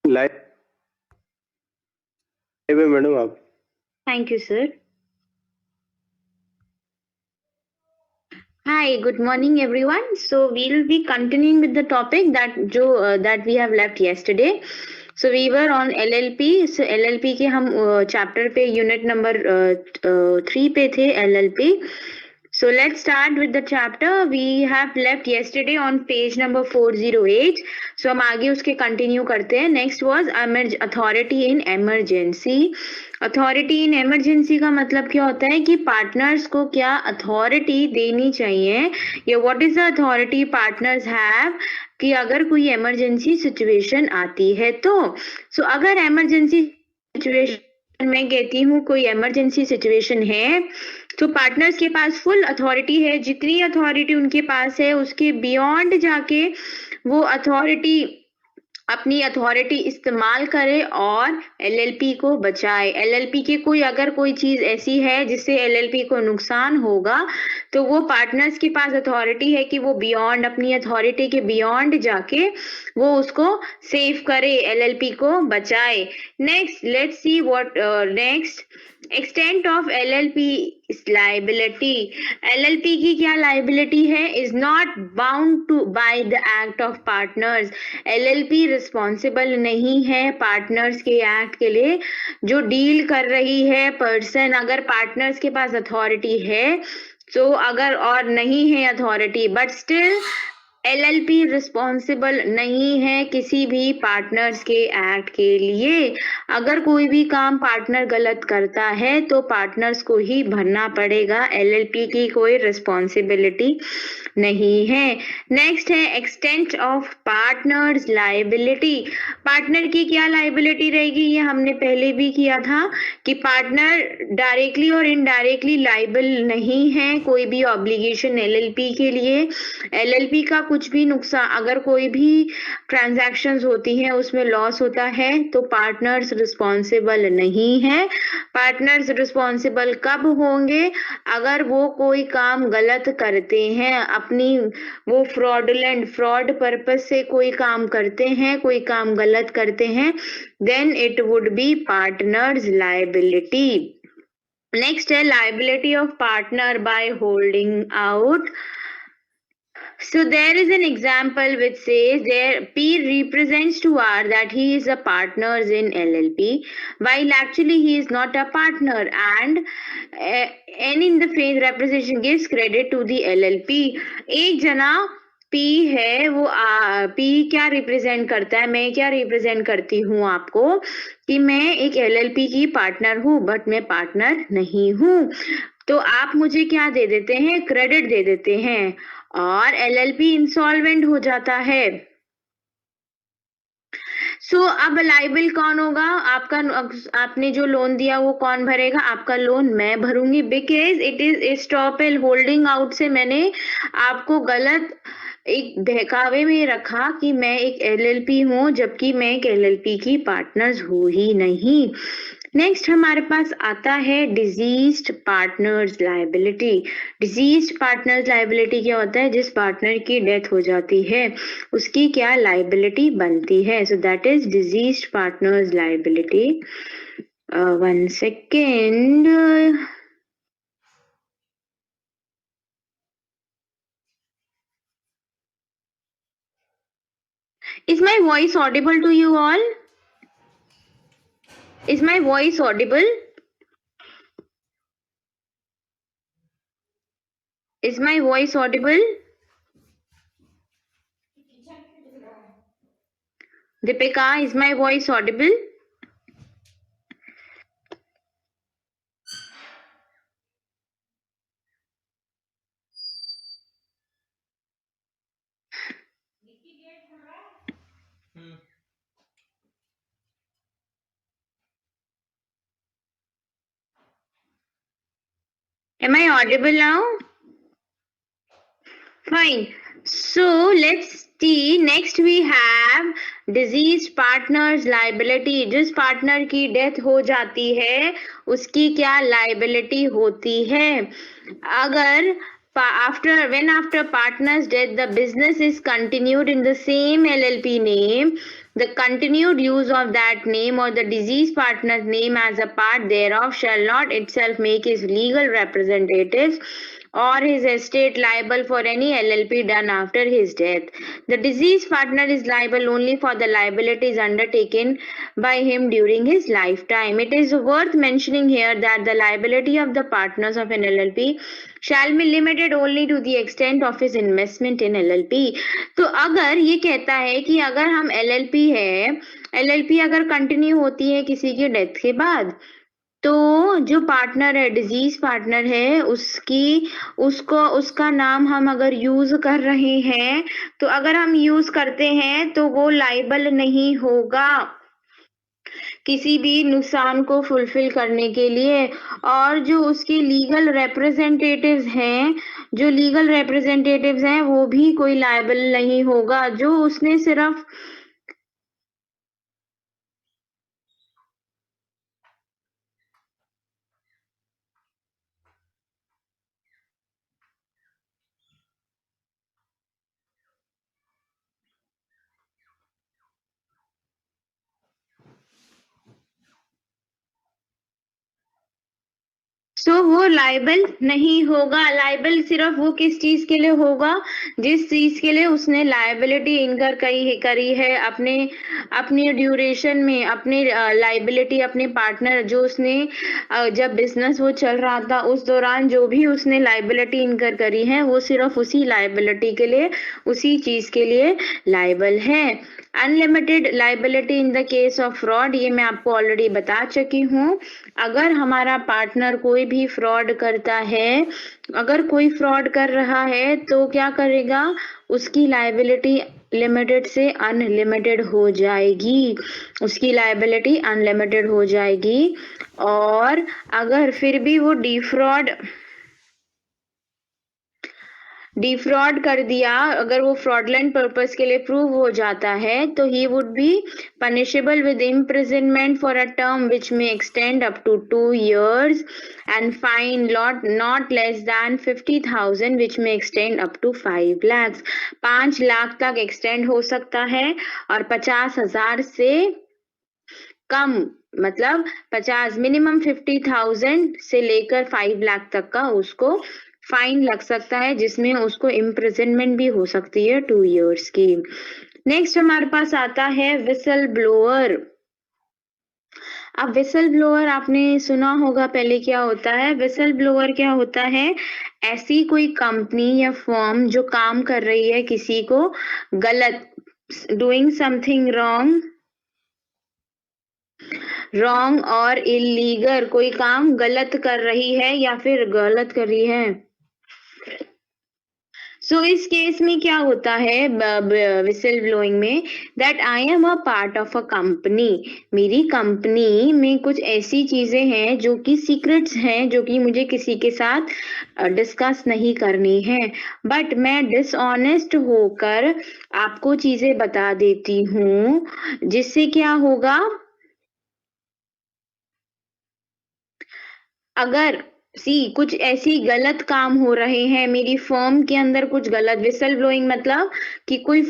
Live है madam आप। Thank you, sir. Hi, good morning, everyone. So we'll be continuing with the topic that we have left yesterday. So we were on LLP. So LLP के हम chapter पे unit number 3 पे थे LLP. So let's start with the chapter. We have left yesterday on page number 408. So हम आगे उसके continue करते हैं. Next was authority in emergency. Authority in emergency का मतलब क्या होता है कि पार्टनर्स को क्या अथॉरिटी देनी चाहिए या what is the authority partners have कि अगर कोई इमरजेंसी सिचुएशन आती है तो अगर इमरजेंसी सिचुएशन में कहती हूँ कोई इमरजेंसी सिचुएशन है तो पार्टनर्स के पास फुल अथॉरिटी है, जितनी अथॉरिटी उनके पास है उसके बियॉन्ड जाके वो अथॉरिटी अपनी अथॉरिटी इस्तेमाल करे और एलएलपी को बचाए। एलएलपी के अगर कोई चीज ऐसी है जिससे एलएलपी को नुकसान होगा तो वो पार्टनर्स के पास अथॉरिटी है कि वो बियॉन्ड अपनी अथॉरिटी के बियॉन्ड जाके वो उसको सेव करे, एलएलपी को बचाए। Next let's see what next extent of LLP liability. LLP की क्या लाइबिलिटी है? Is not bound to by the act of partners. LLP responsible नहीं है पार्टनर्स के एक्ट के लिए। जो डील कर रही है पर्सन, अगर पार्टनर्स के पास अथॉरिटी है तो अगर और नहीं है authority but still LLP responsible नहीं है किसी भी पार्टनर्स के एक्ट के लिए। अगर कोई भी काम पार्टनर गलत करता है तो पार्टनर्स को ही भरना पड़ेगा, एलएलपी की कोई रिस्पॉन्सिबिलिटी नहीं है। नेक्स्ट है extent of partners liability. Partner की क्या लाइबिलिटी रहेगी? ये हमने पहले भी किया था कि पार्टनर डायरेक्टली और इनडायरेक्टली लाइबल नहीं है कोई भी ऑब्लिगेशन एलएलपी के लिए। एलएलपी का कुछ भी नुकसान, अगर कोई भी ट्रांजैक्शंस होती हैं उसमें लॉस होता है तो पार्टनर्स रिस्पॉन्सिबल नहीं है। पार्टनर्स रिस्पॉन्सिबल कब होंगे? अगर वो कोई काम गलत करते हैं, अपनी वो फ्रॉड पर्पस से कोई काम करते हैं, कोई काम गलत करते हैं, then it would be partners liability. Next है liability of partner by holding out. So there is an example which says there P represents to R that he is a partner in LLP while actually he is not a partner, and N in the phrase representation gives credit to the LLP. एक जना P है, वो P क्या represent करता है? मैं क्या represent करती हूँ आपको कि मैं एक LLP की पार्टनर हूँ बट मैं पार्टनर नहीं हूँ, तो आप मुझे क्या दे देते हैं? क्रेडिट दे देते हैं और एलएलपी इंसॉल्वेंट हो जाता है। अब लाइबल कौन होगा? आपने जो लोन दिया वो कौन भरेगा? आपका लोन मैं भरूंगी, because it is estoppel. Holding out से मैंने आपको गलत एक बहकावे में रखा कि मैं एक एलएलपी हूँ जबकि मैं एक एलएलपी की पार्टनर्स हूँ ही नहीं। नेक्स्ट हमारे पास आता है diseased partners liability. Diseased partners liability क्या होता है? जिस पार्टनर की डेथ हो जाती है उसकी क्या लाइबिलिटी बनती है? So that is diseased partners liability. 1 second. Is my voice audible to you all? Is my voice audible? Is my voice audible? Deepika, is my voice audible? Am I audible now? Fine. So let's see. Next we have diseased partners liability. जिस partner की death हो जाती है उसकी क्या liability होती है? अगर after partner's death, the business is continued in the same LLP name, the continued use of that name or the deceased partner's name as a part thereof shall not itself make his legal representatives or his estate liable for any LLP done after his death. The deceased partner is liable only for the liabilities undertaken by him during his lifetime. It is worth mentioning here that the liability of the partners of an LLP shall be limited only to the extent of his investment in LLP. तो अगर ये कहता है कि अगर हम LLP है, LLP अगर कंटिन्यू होती है किसी की डेथ के बाद, तो जो पार्टनर है, डिजीज पार्टनर है, उसका नाम हम अगर यूज कर रहे हैं, तो अगर हम यूज करते हैं तो वो लाइबल नहीं होगा किसी भी नुकसान को फुलफिल करने के लिए। और जो उसके लीगल रिप्रेजेंटेटिव्स हैं वो भी कोई लाइबल नहीं होगा। जो उसने सिर्फ वो लाइबल नहीं होगा। लाइबल सिर्फ वो किस चीज के लिए होगा, जिस चीज के लिए उसने लाइबिलिटी इनकर करी है अपने ड्यूरेशन में, अपने लाइबिलिटी अपने पार्टनर जो उसने जब बिजनेस वो चल रहा था उस दौरान जो भी उसने लाइबिलिटी इनकर करी है वो सिर्फ उसी लाइबिलिटी के लिए, उसी चीज के लिए लाइबल है। Unlimited liability in the case of fraud, ये मैं आपको ऑलरेडी बता चुकी हूँ। अगर हमारा पार्टनर कोई भी फ्रॉड करता है, अगर कोई फ्रॉड कर रहा है तो क्या करेगा, उसकी लाइबिलिटी लिमिटेड से अनलिमिटेड हो जाएगी, उसकी लाइबिलिटी अनलिमिटेड हो जाएगी। और अगर फिर भी वो डिफ्रॉड कर दिया, अगर वो फ्रॉडलेंट पर्पस के लिए प्रूव हो जाता है, तो he would be punishable with imprisonment for a term which may extend up to 2 years and fine not less than 50,000 which may extend up to 5 lakhs। 5 lakh तक एक्सटेंड हो सकता है और 50,000 से कम, मतलब 50 मिनिमम 50,000 से लेकर 5 लाख तक का उसको फाइन लग सकता है, जिसमें उसको इम्प्रिजनमेंट भी हो सकती है 2 years की। नेक्स्ट हमारे पास आता है विसल ब्लोअर। अब विसल ब्लोअर आपने सुना होगा पहले क्या होता है। विसल ब्लोअर क्या होता है, ऐसी कोई कंपनी या फर्म जो काम कर रही है किसी को गलत, डूइंग समथिंग रॉन्ग और इलीगल, कोई काम गलत कर रही है या फिर गलत कर रही है। सो इस केस में क्या होता है विसल ब्लोइंग में, that I am a part of a company, मेरी कंपनी में कुछ ऐसी चीजें हैं जो कि सीक्रेट्स हैं, जो कि मुझे किसी के साथ डिस्कस नहीं करनी है, बट मैं डिसऑनेस्ट होकर आपको चीजें बता देती हूँ, जिससे क्या होगा, अगर कुछ ऐसी गलत काम हो रहे हैं मेरी फर्म के अंदर, कुछ गलत, विसल ब्लोइंग मतलब कि कोई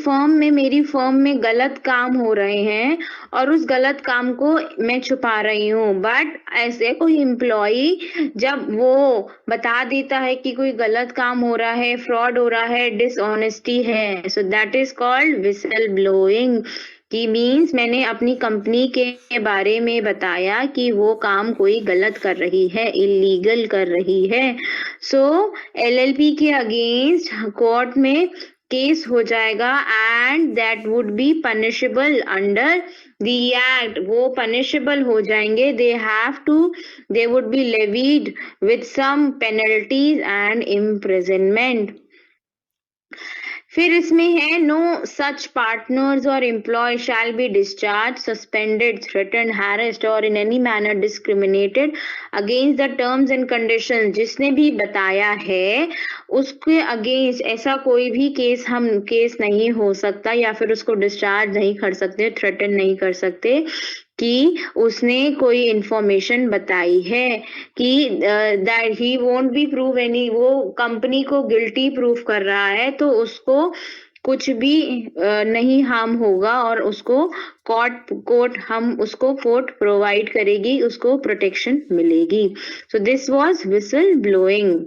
मेरी फर्म में गलत काम हो रहे हैं और उस गलत काम को मैं छुपा रही हूँ, बट ऐसे कोई एम्प्लॉई जब वो बता देता है कि कोई गलत काम हो रहा है, फ्रॉड हो रहा है, डिसऑनेस्टी है, so that is called whistle blowing. कि मीन्स मैंने अपनी कंपनी के बारे में बताया कि वो काम कोई गलत कर रही है, इलीगल कर रही है। सो एलएलपी के अगेंस्ट कोर्ट में केस हो जाएगा and that would be punishable under the act, वो पनिशेबल हो जाएंगे, they would be levied with some penalties and imprisonment. फिर इसमें है नो सच पार्टनर्स और employ shall be discharge, suspended, threatened, harassed और in any manner discriminated against the terms and conditions, जिसने भी बताया है उसके अगेंस्ट ऐसा कोई भी केस नहीं हो सकता, या फिर उसको डिस्चार्ज नहीं कर सकते, थ्रेटन नहीं कर सकते कि उसने कोई इंफॉर्मेशन बताई है कि that he won't be prove any, वो कंपनी को गिल्टी प्रूव कर रहा है तो उसको कुछ भी नहीं हार्म होगा और उसको कोर्ट हम उसको कोर्ट प्रोवाइड करेगी, उसको प्रोटेक्शन मिलेगी. So this was whistle blowing.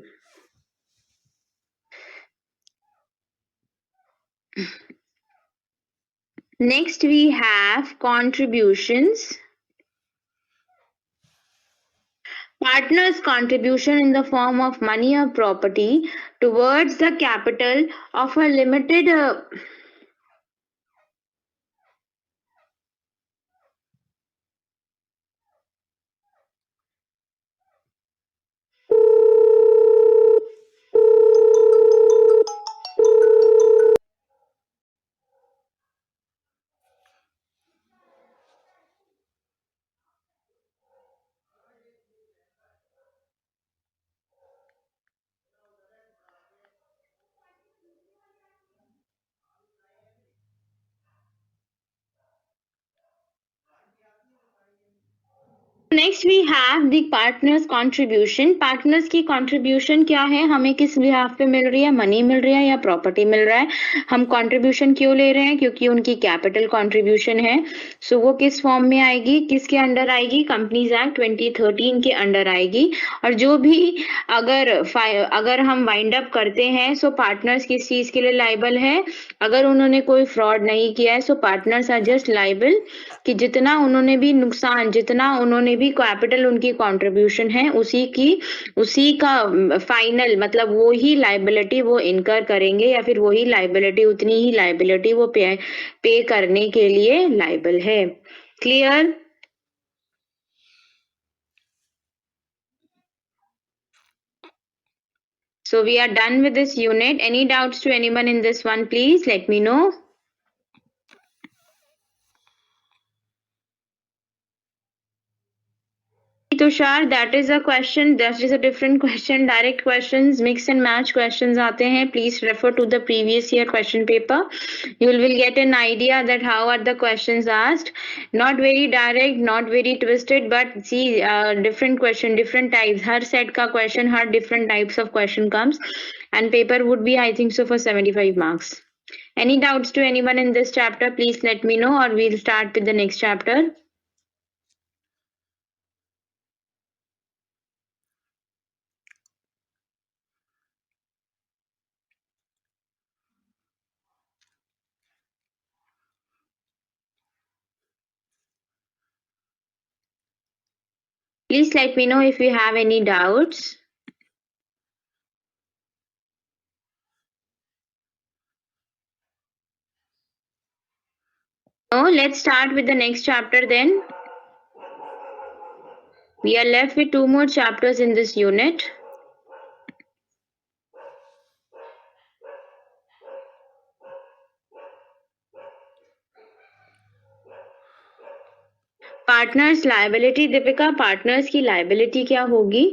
Next we have contributions. Partners' contribution in the form of money or property towards the capital of a limited next we have the partners contribution. Partners की contribution क्या है, हमें किस behalf पे मिल रही है, money मिल रही है या प्रॉपर्टी मिल रहा है. हम कंट्रीब्यूशन क्यों ले रहे हैं, क्योंकि उनकी कैपिटल कंट्रीब्यूशन है. सो वो किस फॉर्म में आएगी, किसके अंडर आएगी, कंपनीज एक्ट 2013 के अंडर आएगी. और जो भी अगर हम वाइंड अप करते हैं सो पार्टनर्स किस चीज के लिए लाइबल है, अगर उन्होंने कोई फ्रॉड नहीं किया है सो पार्टनर्स आर जस्ट लाइबल कि जितना उन्होंने भी नुकसान, जितना उन्होंने भी कैपिटल उनकी कंट्रीब्यूशन है उसी का फाइनल मतलब वो ही लायबिलिटी वो इनकर करेंगे या फिर वही लायबिलिटी उतनी ही लायबिलिटी वो पे करने के लिए लायबल है. Clear? So we are done with this unit. Any doubts to anyone in this one, please let me know. Tushar, that is a question, that is a different question. Direct questions, mix and match questions आते हैं. Please refer to the previous year question paper. You will get an idea that how are the questions asked. Not very direct, not very twisted, but see different question, different types. Her set का question, her different types of question comes, and paper would be I think so for 75 marks. Any doubts to anyone in this chapter? Please let me know, or we'll start with the next chapter. Please let me know if you have any doubts. No, let's start with the next chapter then. We are left with 2 more chapters in this unit. Partners liability. Deepika, partners की liability क्या होगी,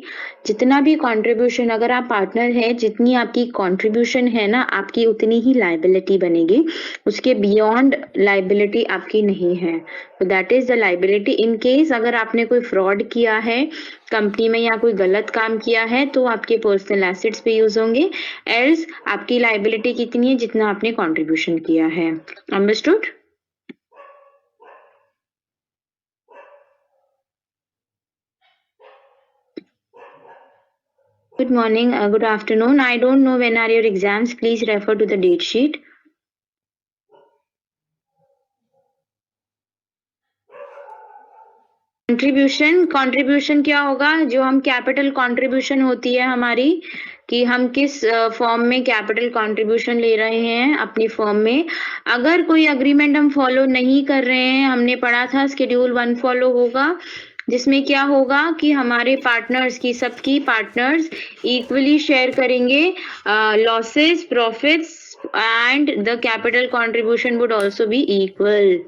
जितना भी contribution, अगर आप partner हैं जितनी आपकी कंट्रीब्यूशन है ना आपकी उतनी ही लायबिलिटी बनेगी, उसके बियॉन्ड लायबिलिटी आपकी नहीं है. तो that is the liability. In case अगर आपने कोई फ्रॉड किया है कंपनी में या कोई गलत काम किया है तो आपके पर्सनल एसेट्स पे यूज होंगे, एल्स आपकी लायबिलिटी कितनी है, जितना आपने कंट्रीब्यूशन किया है. Understood? Good morning, good afternoon. I don't know when are your exams. Please refer to the date sheet. Contribution क्या होगा, जो हम कैपिटल कंट्रीब्यूशन होती है हमारी, कि हम किस फॉर्म में कैपिटल कंट्रीब्यूशन ले रहे हैं अपनी फॉर्म में. अगर कोई अग्रीमेंट हम फॉलो नहीं कर रहे हैं, हमने पढ़ा था शेड्यूल 1 फॉलो होगा, जिसमें क्या होगा कि हमारे पार्टनर्स की, सबकी पार्टनर्स इक्वली शेयर करेंगे losses, profits, and the capital contribution would also be equal.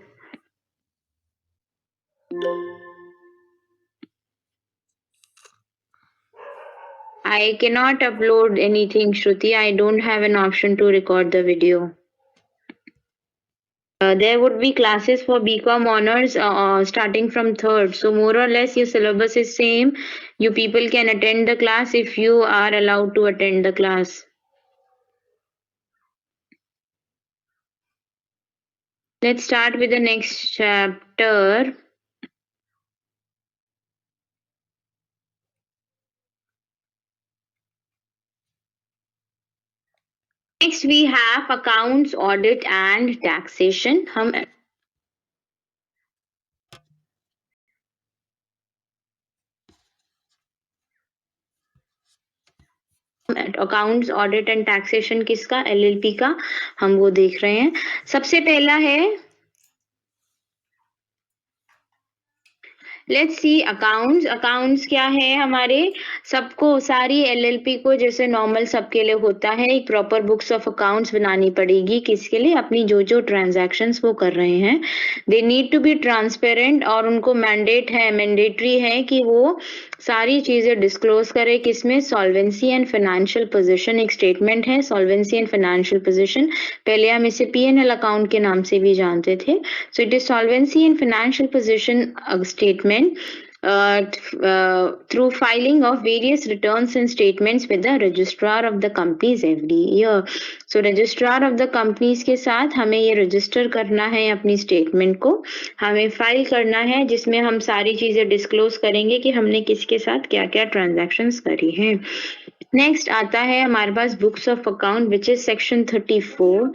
I cannot upload anything, Shruti. I don't have an option to record the video. there would be classes for BCom honors starting from 3rd. So more or less your syllabus is same. You people can attend the class if you are allowed to attend the class. Let's start with the next chapter. Next we have accounts, audit and taxation. हम accounts audit and taxation किसका, LLP का, हम वो देख रहे हैं। सबसे पहला है लेट्स सी अकाउंट्स। अकाउंट्स क्या है, हमारे सबको सारी एलएलपी को जैसे नॉर्मल सबके लिए होता है एक प्रॉपर बुक्स ऑफ अकाउंट्स बनानी पड़ेगी। किसके लिए, अपनी जो जो ट्रांजैक्शंस वो कर रहे हैं they need to be transparent, और उनको मैंडेटरी है कि वो सारी चीजें डिस्क्लोज करे। किसमें, सॉल्वेंसी एंड फाइनेंशियल पोजीशन एक स्टेटमेंट है, सॉल्वेंसी एंड फाइनेंशियल पोजीशन। पहले हम इसे पीएनएल अकाउंट के नाम से भी जानते थे। सो it is solvency and financial position statement through filing of various returns and statements with the registrar of the companies every year. So registrar of the companies के साथ हमें ये रजिस्टर करना है अपनी स्टेटमेंट को, हमें फाइल करना है जिसमें हम सारी चीजें डिस्क्लोज करेंगे कि हमने किसके साथ क्या क्या ट्रांजैक्शंस करी हैं। नेक्स्ट आता है हमारे पास books of account which is section 34।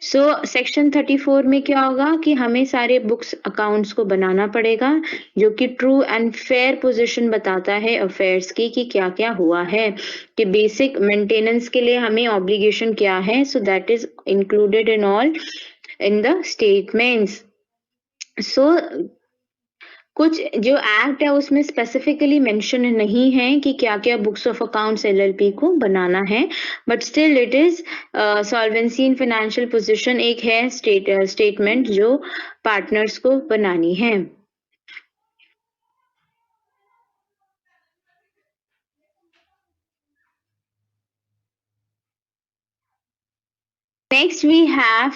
So section 34 में क्या होगा कि हमें सारे बुक्स अकाउंट्स को बनाना पड़ेगा जो कि ट्रू एंड फेयर पोजीशन बताता है अफेयर्स की कि क्या क्या हुआ है, कि बेसिक मेंटेनेंस के लिए हमें ऑब्लिगेशन क्या है। So that is included in all in the statements. So कुछ जो एक्ट है उसमें स्पेसिफिकली मेंशन नहीं है कि क्या क्या बुक्स ऑफ अकाउंट्स एलएलपी को बनाना है, but still it is solvency in financial position एक है स्टेटमेंट जो पार्टनर्स को बनानी है। Next we have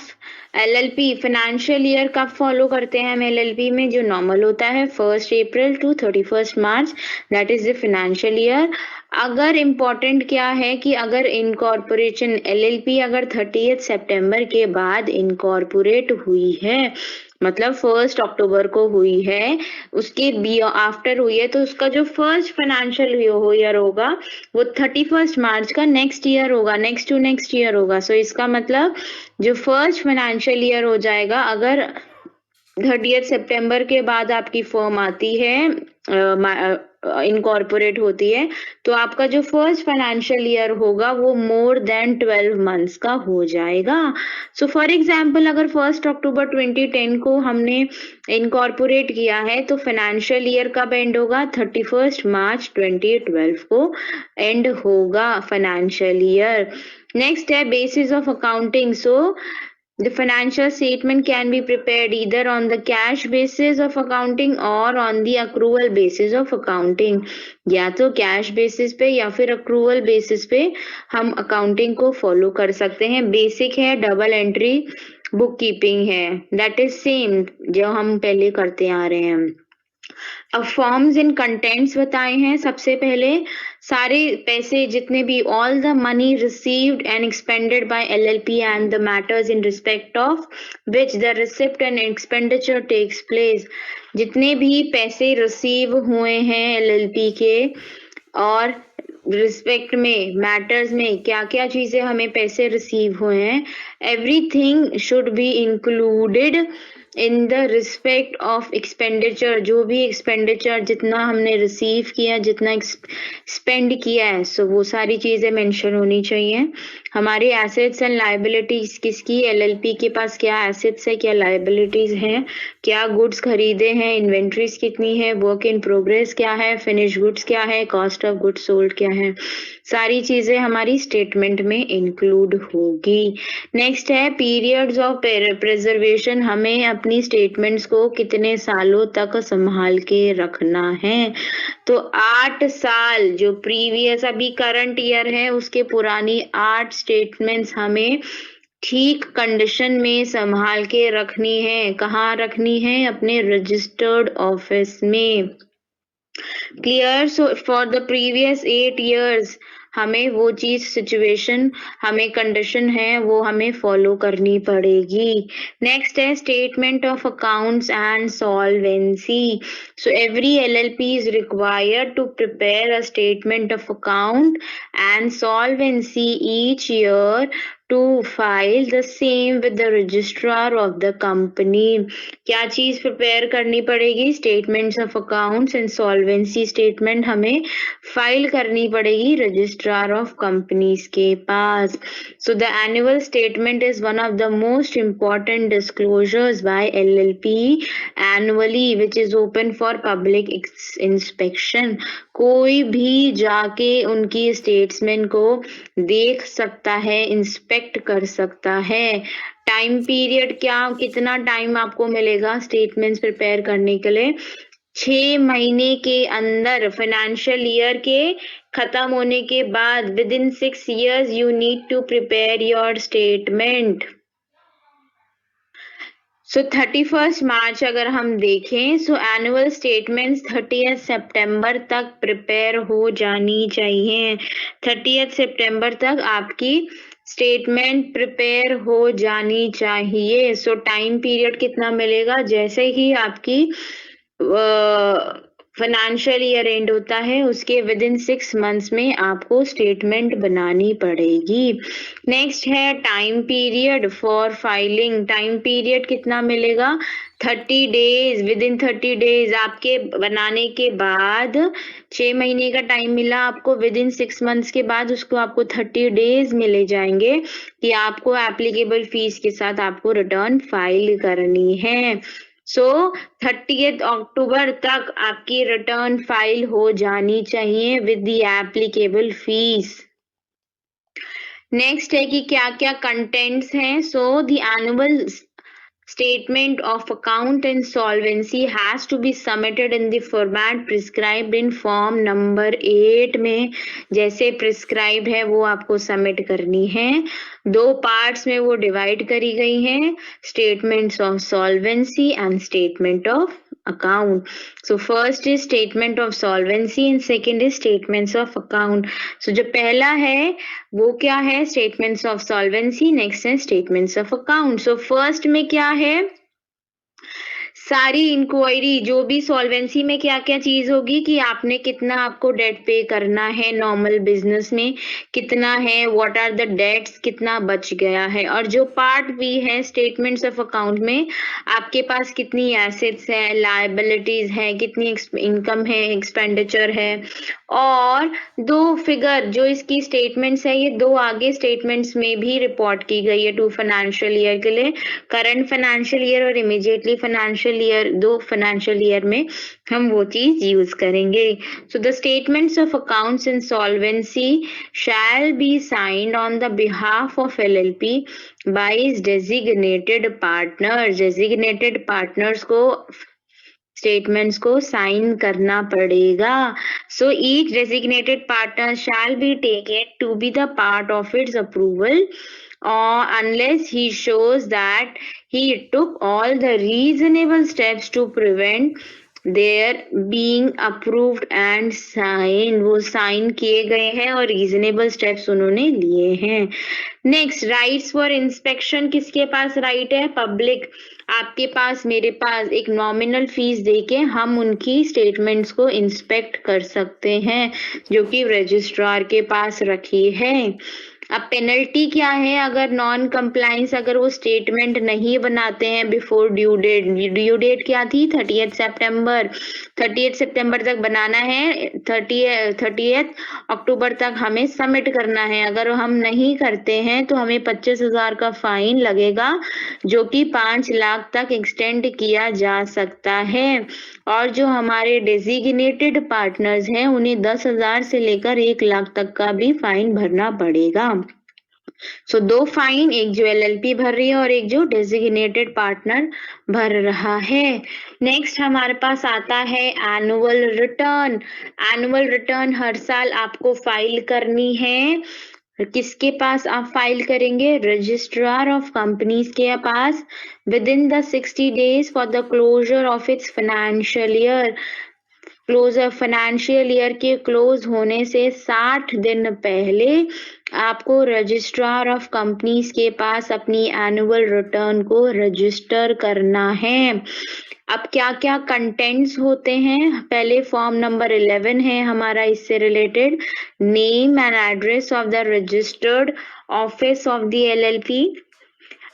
LLP. Financial year कब फॉलो करते हैं हम एलएलपी में, जो नॉर्मल होता है 1 April to 31 March, that is the financial year. अगर इम्पोर्टेंट क्या है कि अगर इनकॉर्पोरेशन एलएलपी अगर 30 सितंबर के बाद इनकॉर्पोरेट हुई है, मतलब 1 अक्टूबर को हुई है, उसके आफ्टर हुई है, तो उसका जो फर्स्ट फाइनेंशियल ईयर होगा वो 31 मार्च का नेक्स्ट ईयर होगा, नेक्स्ट टू नेक्स्ट ईयर होगा। सो इसका मतलब जो फर्स्ट फाइनेंशियल ईयर हो जाएगा, अगर 30 सितंबर के बाद आपकी फर्म आती है इनकॉर्पोरेट होती है, तो आपका जो फर्स्ट फाइनेंशियल ईयर होगा वो मोर देन 12 मंथ्स का हो जाएगा। सो फॉर एग्जांपल अगर 1 अक्टूबर 2010 को हमने इनकॉर्पोरेट किया है तो फाइनेंशियल ईयर कब एंड होगा, 31 मार्च 2012 को एंड होगा फाइनेंशियल ईयर। नेक्स्ट है basis of accounting. So the financial statement can be prepared either on the cash basis of accounting or on the accrual basis of accounting। या तो cash basis पे या फिर accrual basis पे हम accounting को follow कर सकते हैं। बेसिक है डबल एंट्री बुक कीपिंग है, दैट इज सेम जो हम पहले करते आ रहे हैं। अब फॉर्म्स एंड कंटेंट्स बताए हैं। सबसे पहले सारे पैसे जितने भी all the money received and expended by LLP and the matters in respect of which the receipt and expenditure takes place, जितने भी पैसे रिसीव हुए हैं एलएलपी के और रिस्पेक्ट में मैटर्स में क्या क्या चीजें हमें पैसे रिसीव हुए हैं, everything should be included in the respect of expenditure. जो भी एक्सपेंडिचर जितना हमने रिसीव किया, जितना स्पेंड किया है, सो वो सारी चीजें मेंशन होनी चाहिए। हमारी एसेट्स एंड लायबिलिटीज किसकी, एलएलपी के पास क्या एसेट्स है, क्या लायबिलिटीज हैं, क्या गुड्स खरीदे हैं, इन्वेंट्रीज कितनी है, वर्क इन प्रोग्रेस क्या है, फिनिश गुड्स क्या है, कॉस्ट ऑफ गुड्स सोल्ड क्या है, सारी चीजें हमारी स्टेटमेंट में इंक्लूड होगी। नेक्स्ट है पीरियड्स ऑफ प्रिजर्वेशन। हमें अपनी स्टेटमेंट्स को कितने सालों तक संभाल के रखना है, तो 8 साल जो प्रीवियस अभी करंट ईयर है उसके पुरानी 8 स्टेटमेंट्स हमें ठीक कंडीशन में संभाल के रखनी है। कहाँ रखनी है? अपने रजिस्टर्ड ऑफिस में। Clear? So for the previous 8 years हमें वो चीज सिचुएशन हमें कंडीशन है वो हमें फॉलो करनी पड़ेगी। नेक्स्ट है statement of accounts and solvency. So every LLP is required to prepare a statement of account and solvency each year to file the same with the registrar of the company. क्या चीज prepare करनी पड़ेगी? Statements of accounts and solvency statement हमें file करनी पड़ेगी registrar of companies के पास। So the annual statement is one of the most important disclosures by LLP annually which is open for public inspection. कोई भी जाके उनकी स्टेटमेंट को देख सकता है, इंस्पेक्ट कर सकता है। टाइम पीरियड क्या, कितना टाइम आपको मिलेगा स्टेटमेंट्स प्रिपेयर करने के लिए? 6 महीने के अंदर, फाइनेंशियल ईयर के खत्म होने के बाद within 6 years you need to prepare your statement. So 31 मार्च अगर हम देखें, सो एनुअल स्टेटमेंट्स 30 सितंबर तक प्रिपेयर हो जानी चाहिए। 30 सितंबर तक आपकी स्टेटमेंट प्रिपेयर हो जानी चाहिए। सो टाइम पीरियड कितना मिलेगा? जैसे ही आपकी फाइनेंशियल ईयर एंड होता है उसके विद इन 6 months में आपको स्टेटमेंट बनानी पड़ेगी। नेक्स्ट है time period for filing. Time period कितना मिलेगा? 30 days। विद इन 30 days आपके बनाने के बाद 6 महीने का टाइम मिला आपको, विद इन 6 months के बाद उसको आपको 30 days मिले जाएंगे कि आपको एप्लीकेबल फीस के साथ आपको रिटर्न फाइल करनी है। सो 30 अक्टूबर तक आपकी रिटर्न फाइल हो जानी चाहिए with the applicable fees. Next है कि क्या क्या कंटेंट्स हैं। सो the annual statement of account and solvency has to be submitted in the format prescribed in form number 8 में जैसे प्रिस्क्राइब है वो आपको सबमिट करनी है। 2 पार्ट्स में वो डिवाइड करी गई हैं, statements of solvency and statement of account. So first is statement of solvency and second is statements of account. So जो पहला है वो क्या है? statements of solvency, next है statements of account. So first में क्या है? सारी इंक्वायरी जो भी सॉल्वेंसी में क्या क्या चीज होगी कि आपने कितना आपको डेट पे करना है, नॉर्मल बिजनेस में कितना है, व्हाट आर द डेट्स, कितना बच गया है। और जो पार्ट बी है स्टेटमेंट्स ऑफ अकाउंट में आपके पास कितनी एसेट्स है, लायबिलिटीज है, कितनी इनकम है, एक्सपेंडिचर है। और 2 फिगर जो इसकी स्टेटमेंट्स है ये 2 आगे स्टेटमेंट्स में भी रिपोर्ट की गई है 2 फाइनेंशियल ईयर के लिए, करंट फाइनेंशियल ईयर और immediately financial year, 2 financial year में हम वो चीज यूज करेंगे। So the statements of accounts in solvency shall be signed on the behalf of LLP by designated partners. Designated partners को statements को साइन करना पड़ेगा। So each designated partner shall be taken to be the part of its approval or unless he shows that he took all the reasonable steps to prevent their being approved and signed। वो sign किए गए हैं और reasonable steps उन्होंने लिए हैं। Next, rights for inspection किसके पास right है? पब्लिक। आपके पास, मेरे पास एक नॉमिनल फीस देके हम उनकी स्टेटमेंट्स को इंस्पेक्ट कर सकते हैं जो कि रजिस्ट्रार के पास रखी है। अब पेनल्टी क्या है अगर नॉन कंप्लायंस, अगर वो स्टेटमेंट नहीं बनाते हैं before due date. Due date क्या थी? 30 सितंबर। 30 सितंबर तक बनाना है, 30 अक्टूबर तक हमें सबमिट करना है। अगर हम नहीं करते हैं तो हमें 25,000 का फाइन लगेगा जो कि 5 लाख तक एक्सटेंड किया जा सकता है। और जो हमारे डेजिग्नेटेड पार्टनर्स हैं उन्हें 10,000 से लेकर 1 लाख तक का भी फाइन भरना पड़ेगा। सो 2 फाइन, एक जो LLP भर रही है और एक जो डेजिग्नेटेड पार्टनर भर रहा है। नेक्स्ट हमारे पास आता है एनुअल रिटर्न। एनुअल रिटर्न हर साल आपको फाइल करनी है किसके पास आप फाइल करेंगे? रजिस्ट्रार ऑफ कंपनीज के पास within the 60 days for the closure of its financial year. Financial year के क्लोज होने से 60 दिन पहले आपको रजिस्ट्रार ऑफ कंपनीज के पास अपनी एनुअल रिटर्न को रजिस्टर करना है। अब क्या क्या कंटेंट्स होते हैं? पहले फॉर्म नंबर 11 है हमारा इससे related, name and address of the registered office of the LLP.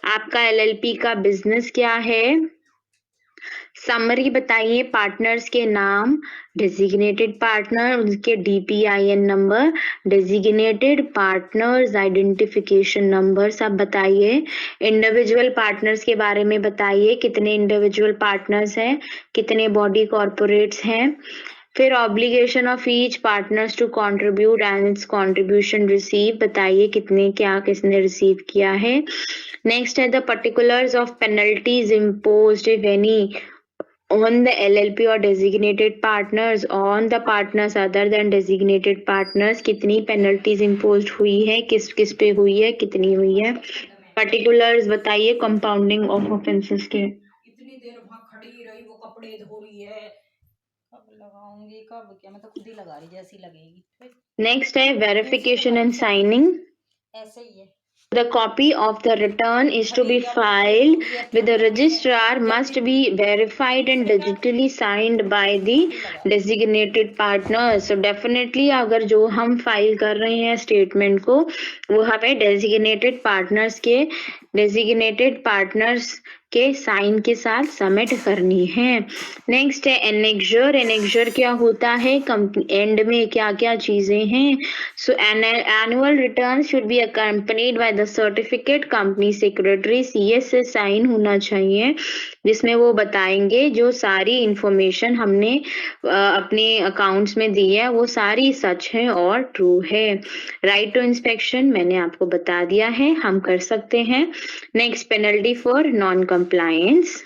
आपका एलएलपी का बिजनेस क्या है? समरी बताइए, पार्टनर्स के नाम, डेजिग्नेटेड पार्टनर, उनके DPIN number, designated partners identification number सब बताइए। इंडिविजुअल पार्टनर्स के बारे में बताइए, कितने इंडिविजुअल पार्टनर्स हैं, कितने बॉडी कॉर्पोरेट्स हैं। फिर obligation of each partners to contribute and its contribution receive, बताइए कितने क्या किसने रिसीव किया है। नेक्स्ट है the particulars of penalties imposed if any on the LLP or designated partners on the partners other than designated partners, कितनी penalties imposed हुई है, किस किस पे हुई है, कितनी हुई है। particulars बताइए compounding of offenses के। इतनी देर वहां खड़ी रही, वो कपड़े धो रही है, कब लगाऊंगी कब क्या, मैं तो खुद ही लगा रही जैसी लगेगी। नेक्स्ट है verification and signing। ऐसे ही है। The copy of the return is to be filed with the registrar, must be verified and digitally signed by the designated partner. So definitely अगर जो हम फाइल कर रहे हैं स्टेटमेंट को, वो हमें डेजिग्नेटेड पार्टनर्स के साइन के साथ सबमिट करनी है। नेक्स्ट है एनेक्जर। एनेक्जर क्या होता है? कंपनी एंड में क्या क्या चीजें हैं? सो annual return should be accompanied by the certificate, company secretary CS से साइन होना चाहिए, जिसमें वो बताएंगे जो सारी इंफॉर्मेशन हमने अपने अकाउंट्स में दी है वो सारी सच है और ट्रू है। राइट टू इंस्पेक्शन मैंने आपको बता दिया है, हम कर सकते हैं। Next penalty for non compliance,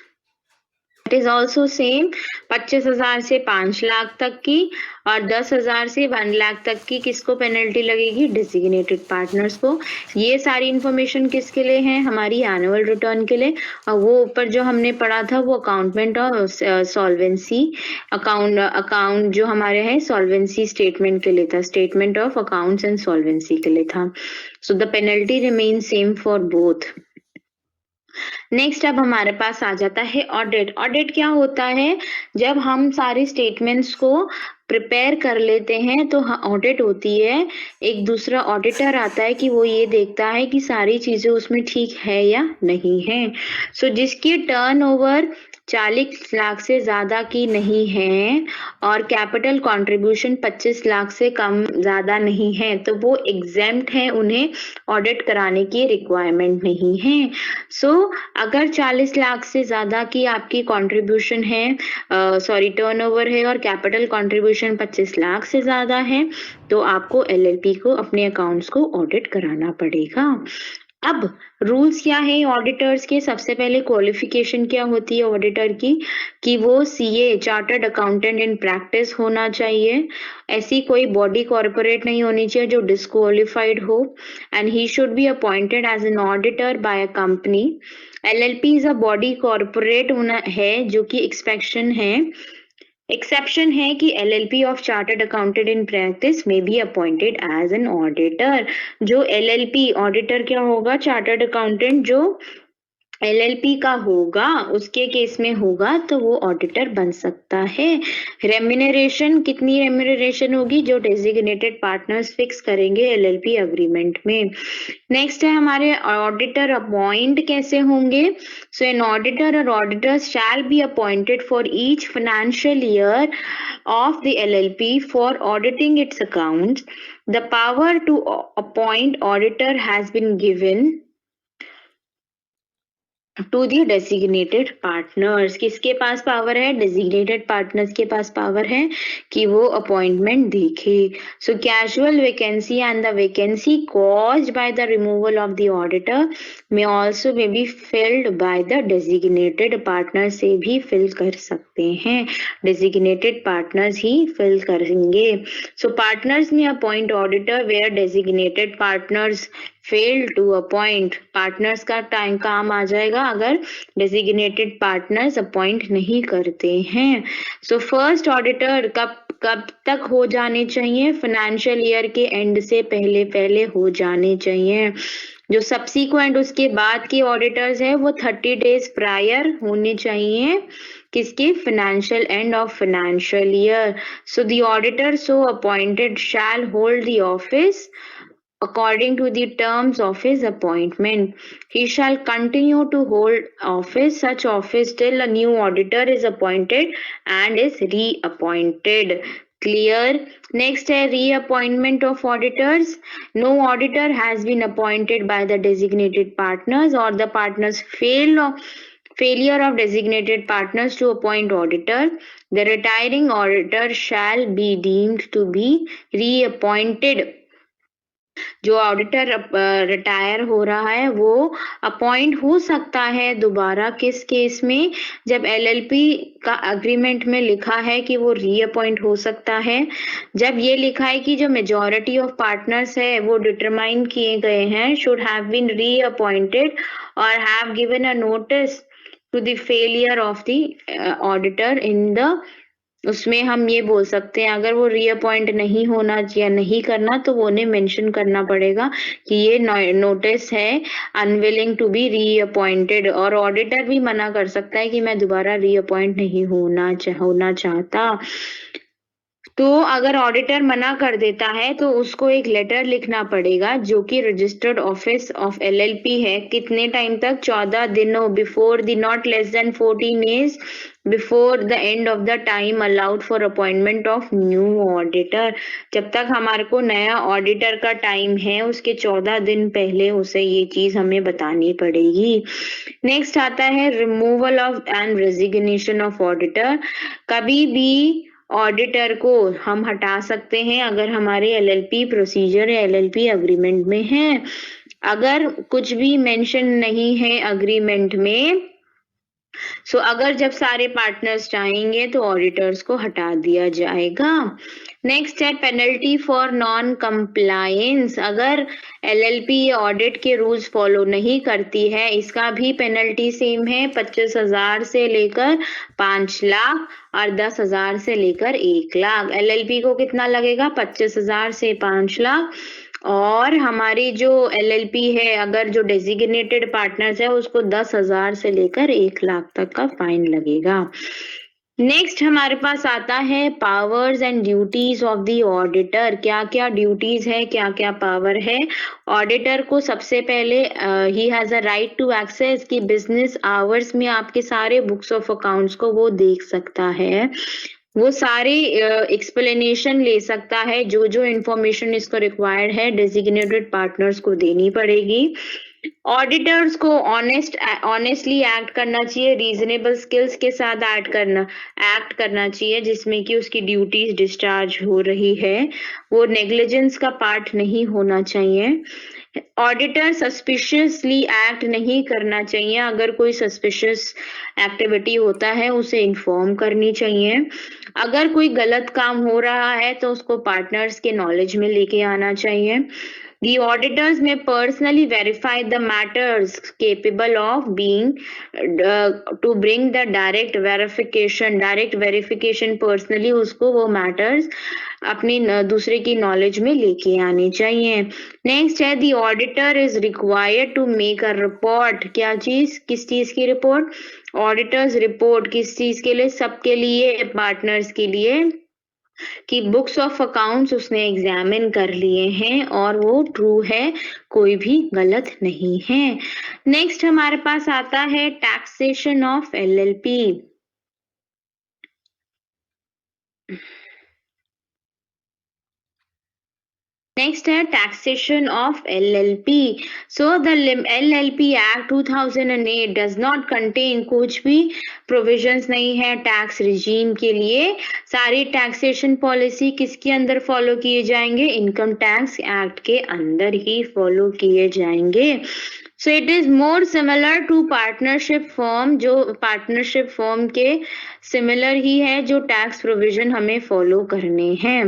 it is also same, 25,000 से 5 लाख तक की और 10,000 से 1 लाख तक की किसको पेनल्टी लगेगी? डेजिग्नेटेड पार्टनर्स को। ये सारी इंफॉर्मेशन किसके लिए है? हमारी एनुअल रिटर्न के लिए। और वो ऊपर जो हमने पढ़ा था वो अकाउंटमेंट और सॉल्वेंसी अकाउंट जो हमारे है सॉल्वेंसी स्टेटमेंट के लिए था, statement of accounts and solvency के लिए था। So the penalty remain same for both. Next अब हमारे पास आ जाता है ऑडिट। ऑडिट क्या होता है? जब हम सारे स्टेटमेंट्स को प्रिपेयर कर लेते हैं तो ऑडिट होती है। एक दूसरा ऑडिटर आता है कि वो ये देखता है कि सारी चीजें उसमें ठीक है या नहीं है। सो जिसकी टर्नओवर 40 लाख से ज्यादा की नहीं है और कैपिटल कंट्रीब्यूशन 25 लाख से कम ज्यादा नहीं है तो वो एग्जेम्प्ट है, उन्हें ऑडिट कराने की रिक्वायरमेंट नहीं है। सो अगर 40 लाख से ज्यादा की आपकी कंट्रीब्यूशन है, टर्नओवर है और कैपिटल कंट्रीब्यूशन 25 लाख से ज्यादा है तो आपको एलएलपी को अपने अकाउंट्स को ऑडिट कराना पड़ेगा। अब रूल्स क्या है ऑडिटर्स के? सबसे पहले क्वालिफिकेशन क्या होती है ऑडिटर की कि वो CA chartered accountant in practice होना चाहिए। ऐसी कोई बॉडी कॉर्पोरेट नहीं होनी चाहिए जो डिस्क्वालिफाइड हो, and he should be appointed as an auditor by a company. LLP is a body corporate है जो कि एक्सेप्शन है कि LLP of chartered accountant in practice में be appointed as an auditor. जो एलएलपी ऑडिटर क्या होगा? चार्टर्ड अकाउंटेंट जो एलएलपी का होगा उसके केस में होगा तो वो ऑडिटर बन सकता है। रेम्यूनरेशन, कितनी रेम्यूनरेशन होगी? जो डेजिग्नेटेड पार्टनर्स फिक्स करेंगे एलएलपी अग्रीमेंट में। नेक्स्ट है हमारे ऑडिटर अपॉइंट कैसे होंगे? सो एन ऑडिटर और auditors shall be appointed for each financial year of the LLP for auditing its accounts. The power to appoint auditor has been given to the designated partners. किसके पास power है? Designated partners के पास power है कि वो appointment देखे। So casual vacancy and the vacancy caused by the removal of the auditor में also may be filled by the designated partner से भी फिल कर सकते हैं। डेजिग्नेटेड पार्टनर्स ही फिल करेंगे। सो पार्टनर्स में appoint auditor where designated partners fail to appoint. Partners का टाइम काम आ जाएगा अगर डेजिग्नेटेड पार्टनर्स अपॉइंट नहीं करते हैं। सो फर्स्ट ऑडिटर कब कब तक हो जाने चाहिए? फाइनेंशियल ईयर के एंड से पहले पहले हो जाने चाहिए। जो सब्सिक्वेंट उसके बाद के ऑडिटर्स है वो 30 डेज प्रायर होने चाहिए। किसके? Financial end of financial year. So the auditor so appointed shall hold the office according to the terms of his appointment. He shall continue to hold office, such office till a new auditor is appointed and is reappointed. Clear? Next है reappointment of auditors. No auditor has been appointed by the designated partners or the partners failure of designated partners to appoint auditor. The retiring auditor shall be deemed to be reappointed. जो auditor retire हो रहा है वो appoint हो सकता है दोबारा। किस केस में? जब एलएलपी का अग्रीमेंट में लिखा है कि वो रीअपॉइंट हो सकता है, जब ये लिखा है कि जो मेजॉरिटी ऑफ पार्टनर्स है वो डिटरमाइन किए गए हैं शुड हैव बीन रीअपॉइंटेड और have given a notice to the failure of the auditor in the, उसमें हम ये बोल सकते हैं अगर वो रीअपॉइंट नहीं होना या नहीं करना तो वो उन्हें मेंशन करना पड़ेगा कि ये नोटिस है अनविलिंग टू बी रीअपॉइंटेड। और ऑडिटर भी मना कर सकता है कि मैं दोबारा रीअपॉइंट नहीं होना चाहता। तो अगर ऑडिटर मना कर देता है तो उसको एक लेटर लिखना पड़ेगा जो कि रजिस्टर्ड ऑफिस ऑफ एलएलपी है। कितने टाइम तक? 14 दिनों before the not less then 14 days before the end of the time allowed for appointment of new auditor. जब तक हमारे को नया ऑडिटर का टाइम है उसके 14 दिन पहले उसे ये चीज हमें बतानी पड़ेगी। नेक्स्ट आता है removal of and resignation of auditor. कभी भी ऑडिटर को हम हटा सकते हैं अगर हमारे एलएलपी प्रोसीजर या एलएलपी अग्रीमेंट में है। अगर कुछ भी मेंशन नहीं है अग्रीमेंट में, सो अगर जब सारे पार्टनर्स चाहेंगे तो ऑडिटर्स को हटा दिया जाएगा। नेक्स्ट है पेनल्टी फॉर नॉन कंप्लायंस। अगर एलएलपी ऑडिट के रूल्स फॉलो नहीं करती है, इसका भी पेनल्टी सेम है, 25,000 से लेकर 5 लाख और 10,000 से लेकर 1 लाख। एलएलपी को कितना लगेगा? 25,000 से 5 लाख। और हमारी जो एलएलपी है अगर जो डेजिग्नेटेड पार्टनर्स है उसको 10,000 से लेकर 1 लाख तक का फाइन लगेगा। नेक्स्ट हमारे पास आता है powers and duties of the auditor. क्या क्या ड्यूटीज है, क्या क्या पावर है? ऑडिटर को सबसे पहले ही has a right to access कि बिजनेस आवर्स में आपके सारे बुक्स ऑफ अकाउंट्स को वो देख सकता है। वो सारी एक्सप्लेनेशन ले सकता है। जो जो इंफॉर्मेशन इसको रिक्वायर्ड है डेजिग्नेटेड पार्टनर्स को देनी पड़ेगी। ऑडिटर्स को ऑनेस्टली एक्ट करना चाहिए, रीजनेबल स्किल्स के साथ एक्ट करना चाहिए जिसमें कि उसकी ड्यूटीज डिस्चार्ज हो रही है। वो नेग्लिजेंस का पार्ट नहीं होना चाहिए। ऑडिटर सस्पिशियसली एक्ट नहीं करना चाहिए। अगर कोई सस्पिशियस एक्टिविटी होता है उसे इन्फॉर्म करनी चाहिए। अगर कोई गलत काम हो रहा है तो उसको पार्टनर्स के नॉलेज में लेके आना चाहिए। The auditors may personally verify the matters capable of being to bring the direct verification personally उसको वो matters अपनी दूसरे की नॉलेज में लेके आने चाहिए। नेक्स्ट है the auditor is required to make a report। क्या चीज? किस चीज की रिपोर्ट? Auditors report. किस चीज के लिए? सबके लिए, पार्टनर्स के लिए, कि बुक्स ऑफ अकाउंट्स उसने एग्जामिन कर लिए हैं और वो ट्रू है, कोई भी गलत नहीं है। नेक्स्ट हमारे पास आता है टैक्सेशन ऑफ एलएलपी। नेक्स्ट है taxation of LLP. So the LLP act 2008 does not contain, कुछ भी प्रोविजंस नहीं है टैक्स रिजीम के लिए. सारी टैक्सेशन पॉलिसी किसके अंदर फॉलो किए जाएंगे? इनकम टैक्स एक्ट के अंदर ही फॉलो किए जाएंगे. So it is more similar to partnership form, जो पार्टनरशिप फॉर्म के सिमिलर ही है, जो टैक्स प्रोविजन हमें फॉलो करने हैं.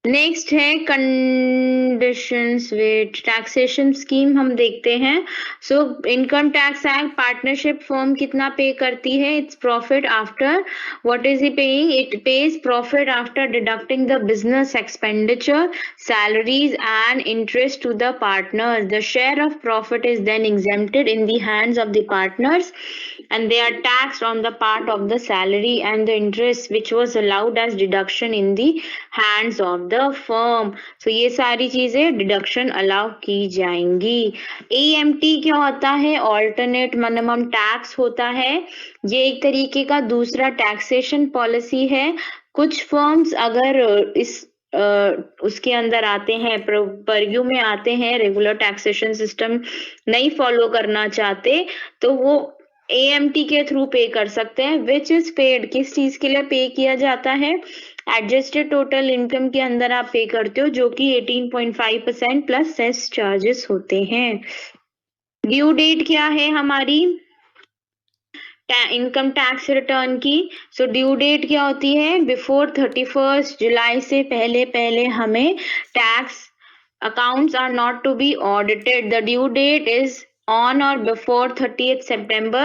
नेक्स्ट है कंडीशंस विद टैक्सेशन स्कीम हम देखते हैं. So income tax act partnership firm कितना पे करती है? It's profit after, what is he paying? It pays profit after deducting the business expenditure, salaries and interest to the partners. The share of profit is then exempted in the hands of the partners and they are taxed on the part of the salary and the interest which was allowed as deduction in the hands of the firm. So ये सारी चीजें deduction allow की जाएंगी. AMT क्या होता है? Alternate minimum tax होता है. ये एक तरीके का दूसरा टैक्सेशन पॉलिसी है. कुछ फर्म्स अगर इस उसके अंदर आते हैं, परव्यू में आते हैं, रेगुलर टैक्सेशन सिस्टम नहीं फॉलो करना चाहते, तो वो AMT के थ्रू पे कर सकते हैं. विच इज पेड, किस चीज के लिए पे किया जाता है? एडजस्टेड टोटल इनकम के अंदर आप पे करते हो, जो कि 18.5% प्लस सेस चार्जेस होते हैं. ड्यू डेट क्या है हमारी इनकम टैक्स रिटर्न की? सो ड्यू डेट क्या होती है? बिफोर 31 जुलाई से पहले पहले हमें tax accounts are not to be audited. The due date is on or before 30th September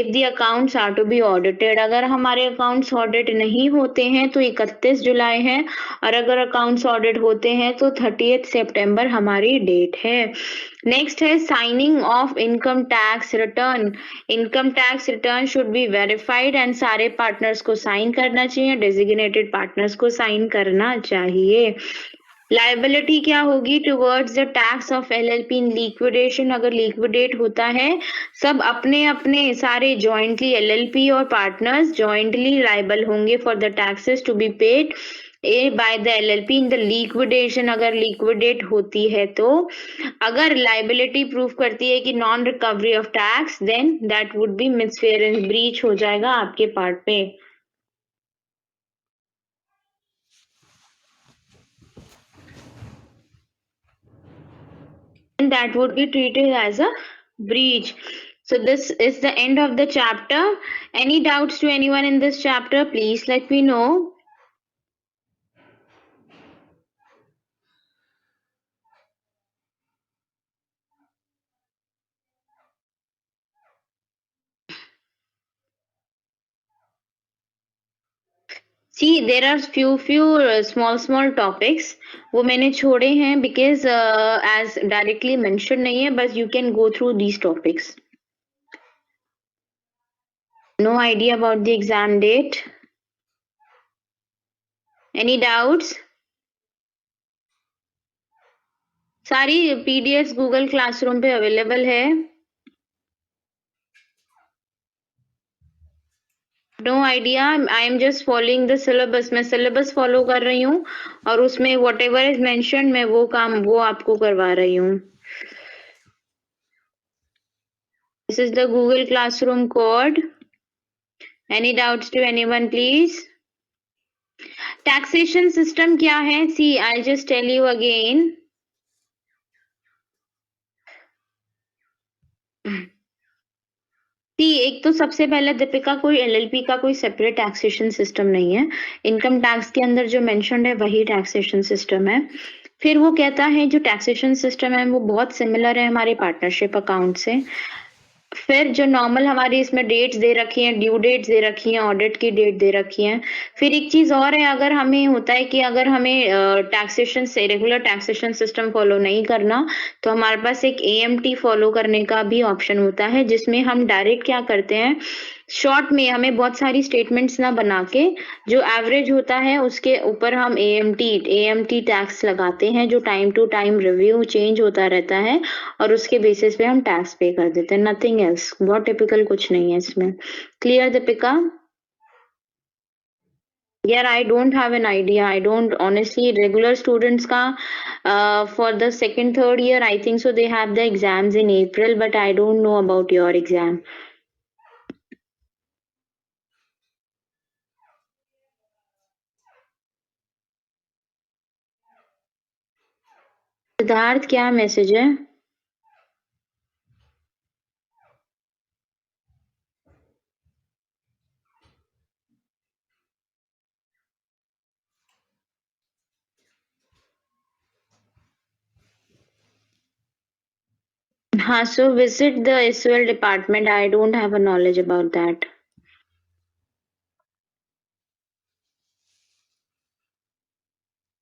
if the accounts are to be audited. अगर हमारे accounts audit नहीं होते हैं तो 31 जुलाई है, और अगर accounts audit होते हैं तो 30th September हमारी डेट है. नेक्स्ट है signing off income tax return. Income tax return should be verified and सारे पार्टनर्स को साइन करना चाहिए, डेजिग्नेटेड पार्टनर्स को साइन करना चाहिए. लाइबिलिटी क्या होगी towards the tax of LLP in liquidation? अगर लिक्विडेट होता है, सब अपने अपने सारे जॉइंटली LLP और पार्टनर्स जॉइंटली लाइबल होंगे for the taxes to be paid by the LLP in the liquidation. अगर लिक्विडेट होती है तो अगर लाइबिलिटी प्रूव करती है कि non recovery of tax, then that would be misfeasance, breach हो जाएगा आपके पार्ट पे. And that would be treated as a breach. So this is the end of the chapter. Any doubts to anyone in this chapter? Please let me know. See, there are few small topics. वो मैंने छोड़े हैं because as directly mentioned नहीं है, but you can go through these topics. No idea about the exam date? Any doubts? सारी PDFs Google Classroom पे available है. No idea. I am just following the syllabus. मैं syllabus follow कर रही हूँ और उसमें वॉट एवर इज मेंशन मैं वो काम वो आपको करवा रही हूँ. This is the Google classroom code. Any doubts to anyone please? Taxation system क्या है? See I just tell you again. एक तो सबसे पहले दीपिका, कोई LLP का कोई सेपरेट टैक्सेशन सिस्टम नहीं है. इनकम टैक्स के अंदर जो मेंशन्ड है वही टैक्सेशन सिस्टम है. फिर वो कहता है जो टैक्सेशन सिस्टम है वो बहुत सिमिलर है हमारे पार्टनरशिप अकाउंट से. फिर जो नॉर्मल हमारी इसमें डेट्स दे रखी हैं, ड्यू डेट्स दे रखी हैं, ऑडिट की डेट दे रखी हैं. फिर एक चीज और है, अगर हमें होता है कि अगर हमें टैक्सेशन से रेगुलर टैक्सेशन सिस्टम फॉलो नहीं करना, तो हमारे पास एक AMT फॉलो करने का भी ऑप्शन होता है, जिसमें हम डायरेक्ट क्या करते हैं, शॉर्ट में हमें बहुत सारी स्टेटमेंट्स ना बना के जो एवरेज होता है उसके ऊपर हम AMT टैक्स लगाते हैं, जो time to time review change होता रहता है और उसके बेसिस पे हम टैक्स पे कर देते हैं. Nothing else. बहुत टिपिकल कुछ नहीं है इसमें. क्लियर दीपिका? यार I don't have an idea, I don't honestly, regular students का for the second third year I think so they have the exams in April, but I don't know about your exam. Siddharth क्या message है? हाँ, so visit the SOL department. I don't have a knowledge about that.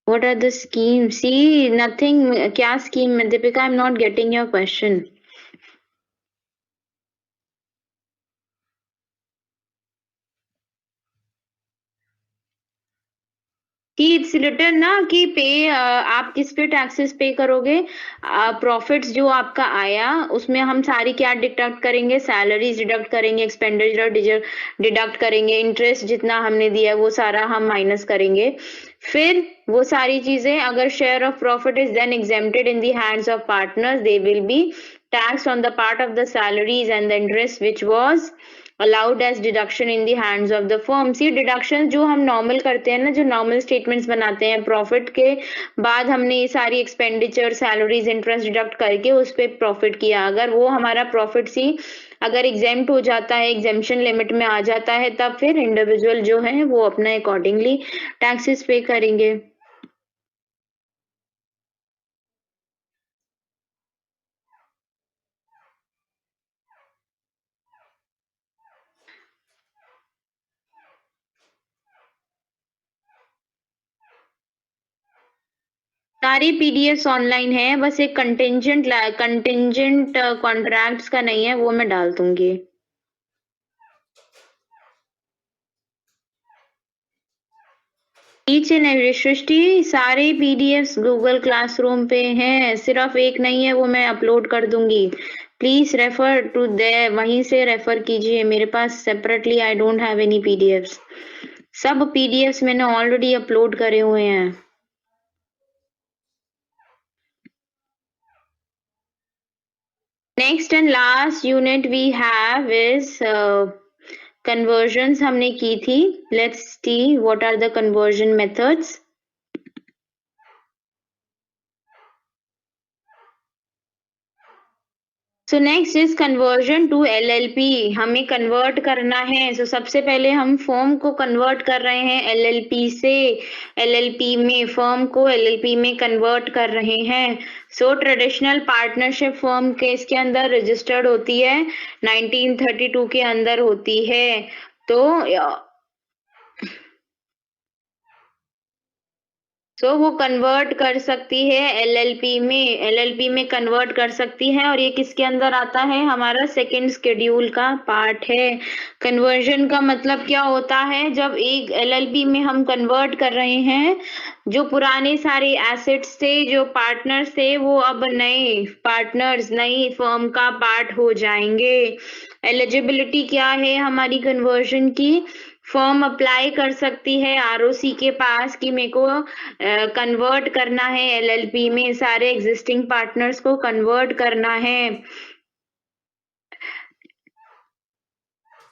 What are the schemes? See, nothing. क्या scheme है Deepika? I'm not getting your question. कि it's return ना कि पे आप किस पे टैक्सेस पे करोगे, प्रॉफिट्स जो आपका आया उसमें हम सारी क्या डिडक्ट करेंगे, सैलरीज डिडक्ट करेंगे, एक्सपेंडिचर डिडक्ट करेंगे, इंटरेस्ट जितना हमने दिया वो सारा हम माइनस करेंगे. फिर वो सारी चीजें अगर share of profit is then exempted in the hands of partners, they will be tax on the part of the salaries and the interest which was allowed as deduction in the hands of the firm. See, deduction जो हम normal करते हैं ना, जो normal statements बनाते हैं, profit के बाद हमने ये सारी एक्सपेंडिचर, सैलरीज, इंटरेस्ट डिडक्ट करके उस पर प्रॉफिट किया, अगर वो हमारा प्रॉफिट सी अगर एग्जेम्प्ट हो जाता है, एग्जेम्पशन लिमिट में आ जाता है, तब फिर इंडिविजुअल जो है वो अपना अकॉर्डिंगली टैक्सेस पे करेंगे. सारी पीडीएफ ऑनलाइन है, बस एक कंटिजेंट कॉन्ट्रैक्ट्स का नहीं है, वो मैं डाल दूंगी. ईच एंड एवरी सृष्टि सारे पीडीएफ गूगल क्लासरूम पे हैं, सिर्फ एक नहीं है, वो मैं अपलोड कर दूंगी. प्लीज रेफर टू दे, वहीं से रेफर कीजिए. मेरे पास separately I don't have any PDFs. सब पीडीएफ्स मैंने ऑलरेडी अपलोड करे हुए हैं. Next and last unit we have is convergence हमने की थी. Let's see what are the conversion methods. So next is conversion to LLP. हमें कन्वर्ट करना है. सो सबसे पहले हम फर्म को कन्वर्ट कर रहे हैं LLP से LLP में, फर्म को LLP में कन्वर्ट कर रहे हैं. सो ट्रेडिशनल पार्टनरशिप फर्म केस के अंदर रजिस्टर्ड होती है, 1932 के अंदर होती है. तो वो कन्वर्ट कर सकती है LLP में कन्वर्ट कर सकती है. और ये किसके अंदर आता है, हमारा सेकेंड शेड्यूल का पार्ट है. कन्वर्जन का मतलब क्या होता है, जब एक LLP में हम कन्वर्ट कर रहे हैं, जो पुराने सारे एसेट्स थे, जो पार्टनर्स थे, वो अब नए पार्टनर्स, नई फर्म का पार्ट हो जाएंगे. एलिजिबिलिटी क्या है हमारी कन्वर्जन की, फर्म अप्लाई कर सकती है ROC के पास कि मेरे को कन्वर्ट करना है LLP में, सारे एग्जिस्टिंग पार्टनर्स को कन्वर्ट करना है.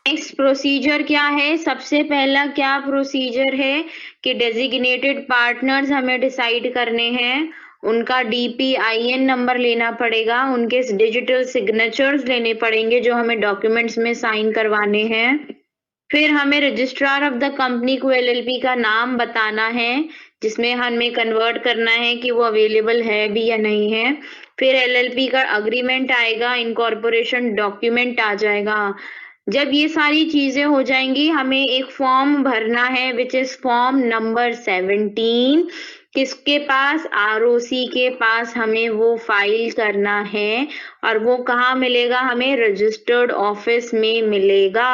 नेक्स्ट प्रोसीजर क्या है, सबसे पहला क्या प्रोसीजर है कि डेजिग्नेटेड पार्टनर्स हमें डिसाइड करने हैं, उनका DPIN नंबर लेना पड़ेगा, उनके डिजिटल सिग्नेचर्स लेने पड़ेंगे जो हमें डॉक्यूमेंट्स में साइन करवाने हैं. फिर हमें रजिस्ट्रार ऑफ द कंपनी को LLP का नाम बताना है जिसमें हमें कन्वर्ट करना है कि वो अवेलेबल है भी या नहीं है. फिर LLP का अग्रीमेंट आएगा, इनकॉर्पोरेशन डॉक्यूमेंट आ जाएगा. जब ये सारी चीजें हो जाएंगी, हमें एक फॉर्म भरना है विच इज फॉर्म नंबर 17. किसके पास, ROC के पास हमें वो फाइल करना है. और वो कहाँ मिलेगा, हमें रजिस्टर्ड ऑफिस में मिलेगा.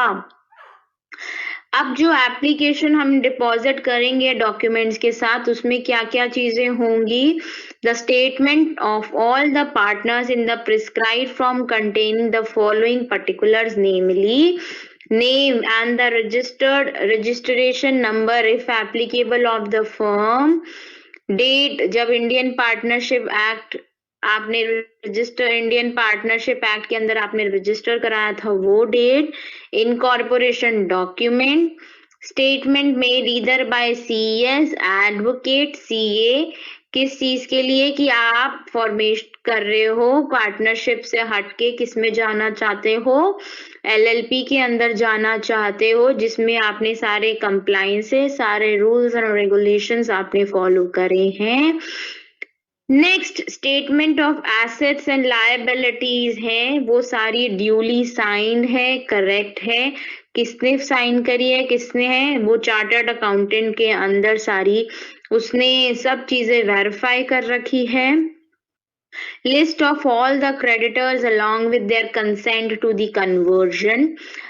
अब जो एप्लीकेशन हम डिपॉजिट करेंगे डॉक्यूमेंट्स के साथ, उसमें क्या क्या चीजें होंगी, the statement of all the partners in the prescribe form containing the following particulars, namely name and the registration number if applicable of the firm, date जब इंडियन पार्टनरशिप एक्ट आपने रजिस्टर इंडियन पार्टनरशिप एक्ट के अंदर आपने register कराया था वो date, incorporation document, statement made either by CS advocate CA, किस चीज के लिए कि आप फॉर्मेशन कर रहे हो पार्टनरशिप से हटके किस में जाना चाहते हो, एलएलपी के अंदर जाना चाहते हो जिसमें आपने सारे कंप्लायंसेस सारे रूल्स एंड रेगुलेशंस आपने फॉलो करे हैं। Next statement of assets and liabilities है वो सारी ड्यूली साइंड है, करेक्ट है, किसने साइन करी है किसने है वो चार्टर्ड अकाउंटेंट के अंदर सारी उसने सब चीजें वेरीफाई कर रखी है। List of all the creditors along with their consent to the conversion,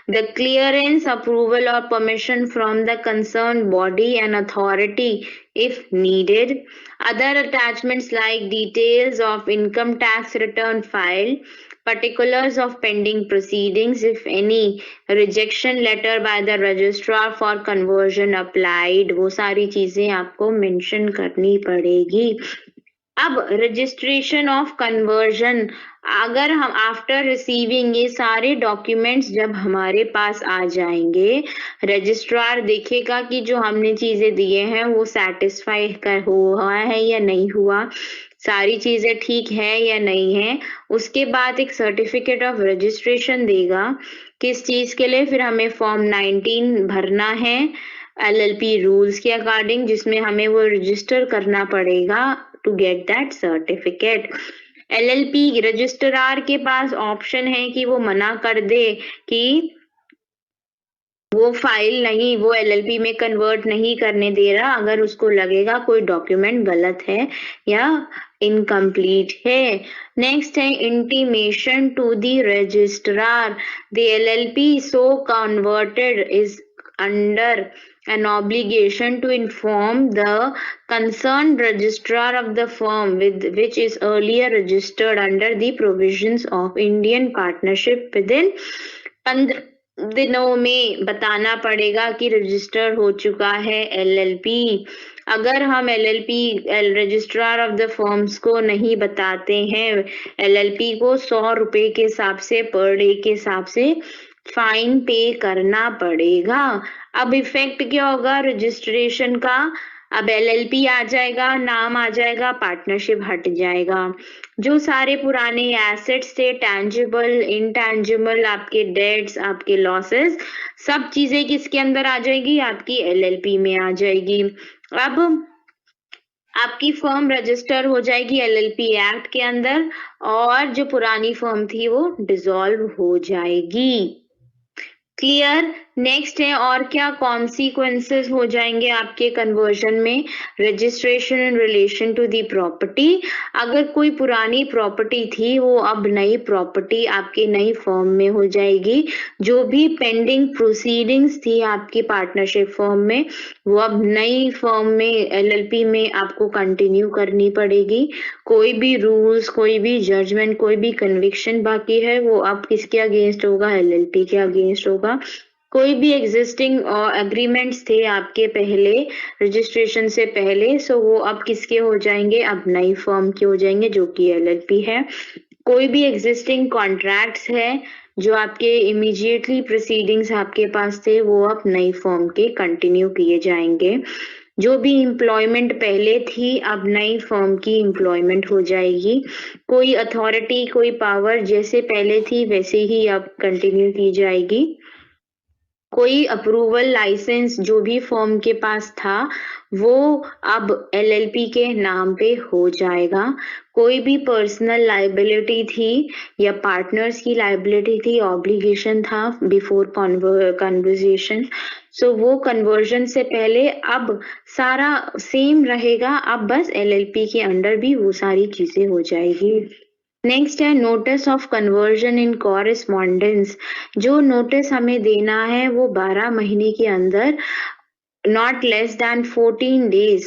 the clearance, approval or permission from the concerned body and authority if needed, other attachments like details of income tax return filed, particulars of pending proceedings if any, rejection letter by the registrar for conversion applied, वो सारी चीजें आपको mention करनी पड़ेगी। अब registration of conversion, अगर हम after receiving ये सारे डॉक्यूमेंट्स जब हमारे पास आ जाएंगे, रजिस्ट्रार देखेगा कि जो हमने चीजें दिए हैं वो सेटिस्फाई कर हुआ है या नहीं हुआ, सारी चीजें ठीक है या नहीं है, उसके बाद एक सर्टिफिकेट ऑफ रजिस्ट्रेशन देगा किस चीज के लिए, फिर हमें फॉर्म 19 भरना है एलएलपी रूल्स के अकॉर्डिंग जिसमें हमें वो रजिस्टर करना पड़ेगा to get that certificate. LLP registrar के पास ऑप्शन है कि वो मना कर दे कि वो फाइल नहीं वो एलएलपी में कन्वर्ट नहीं करने दे रहा अगर उसको लगेगा कोई डॉक्यूमेंट गलत है या इनकम्प्लीट है। नेक्स्ट है intimation to the registrar, the LLP so converted is under an obligation to inform the concerned registrar of the firm with which is earlier registered under the provisions of Indian partnership within 15 दिनों में बताना पड़ेगा कि register हो चुका है LLP. अगर हम LLP registrar of the firms को नहीं बताते हैं, एलएलपी को 100 रुपए के हिसाब से पर डे के हिसाब से फाइन पे करना पड़ेगा। अब इफेक्ट क्या होगा रजिस्ट्रेशन का, अब एलएलपी आ जाएगा, नाम आ जाएगा, पार्टनरशिप हट जाएगा, जो सारे पुराने एसेट्स थे टैंजिबल इनटैंजिबल आपके डेट्स आपके लॉसेस सब चीजें किसके अंदर आ जाएगी आपकी एलएलपी में आ जाएगी। अब आपकी फर्म रजिस्टर हो जाएगी एलएलपी एक्ट के अंदर और जो पुरानी फर्म थी वो डिसॉल्व हो जाएगी। क्लियर। नेक्स्ट है और क्या कॉन्सिक्वेंसेस हो जाएंगे आपके कन्वर्जन में, registration in relation to the property, अगर कोई पुरानी प्रॉपर्टी थी वो अब नई प्रॉपर्टी आपके नई फर्म में हो जाएगी, जो भी पेंडिंग प्रोसीडिंग्स थी आपकी पार्टनरशिप फर्म में वो अब नई फर्म में एलएलपी में आपको कंटिन्यू करनी पड़ेगी। कोई भी रूल्स कोई भी जजमेंट कोई भी कन्विक्शन बाकी है वो अब किसके अगेंस्ट होगा, एलएलपी के अगेंस्ट होगा। कोई भी एग्जिस्टिंग एग्रीमेंट्स थे आपके पहले रजिस्ट्रेशन से पहले सो वो अब किसके हो जाएंगे, अब नई फर्म के हो जाएंगे जो कि एलएलपी है। कोई भी एग्जिस्टिंग कॉन्ट्रैक्ट्स है जो आपके इमीडिएटली प्रोसीडिंग्स आपके पास थे वो अब नई फर्म के कंटिन्यू किए जाएंगे। जो भी एम्प्लॉयमेंट पहले थी अब नई फर्म की एम्प्लॉयमेंट हो जाएगी। कोई अथॉरिटी कोई पावर जैसे पहले थी वैसे ही अब कंटिन्यू की जाएगी। कोई अप्रूवल लाइसेंस जो भी फर्म के पास था वो अब एलएलपी के नाम पे हो जाएगा। कोई भी पर्सनल लायबिलिटी थी या पार्टनर्स की लायबिलिटी थी ऑब्लिगेशन था बिफोर कन्वर्जेशन सो वो कन्वर्जन से पहले अब सारा सेम रहेगा, अब बस एलएलपी के अंडर भी वो सारी चीजें हो जाएगी। नेक्स्ट है notice of conversion in correspondence, जो नोटिस हमें देना है वो 12 महीने के अंदर not less then 14 days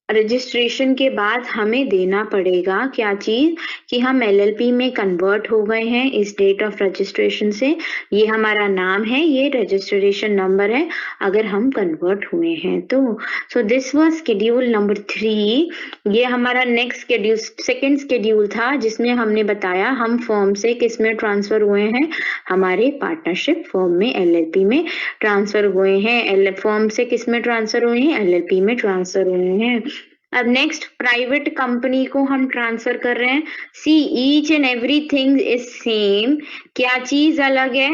registration के बाद हमें देना पड़ेगा क्या चीज कि हम एलएलपी में कन्वर्ट हो गए हैं इस डेट ऑफ रजिस्ट्रेशन से। ये हमारा नाम है, ये रजिस्ट्रेशन नंबर है अगर हम कन्वर्ट हुए हैं तो। So this was schedule number 3। ये हमारा नेक्स्ट शेड्यूल सेकंड शेड्यूल था जिसमें हमने बताया हम फॉर्म से किस में ट्रांसफर हुए हैं, हमारे पार्टनरशिप फॉर्म में एलएलपी में ट्रांसफर हुए हैं। एल फॉर्म से किस में ट्रांसफर हुए हैं, एलएलपी में ट्रांसफर हुए हैं। अब नेक्स्ट प्राइवेट कंपनी को हम ट्रांसफर कर रहे हैं। See each and everything is same, क्या चीज अलग है,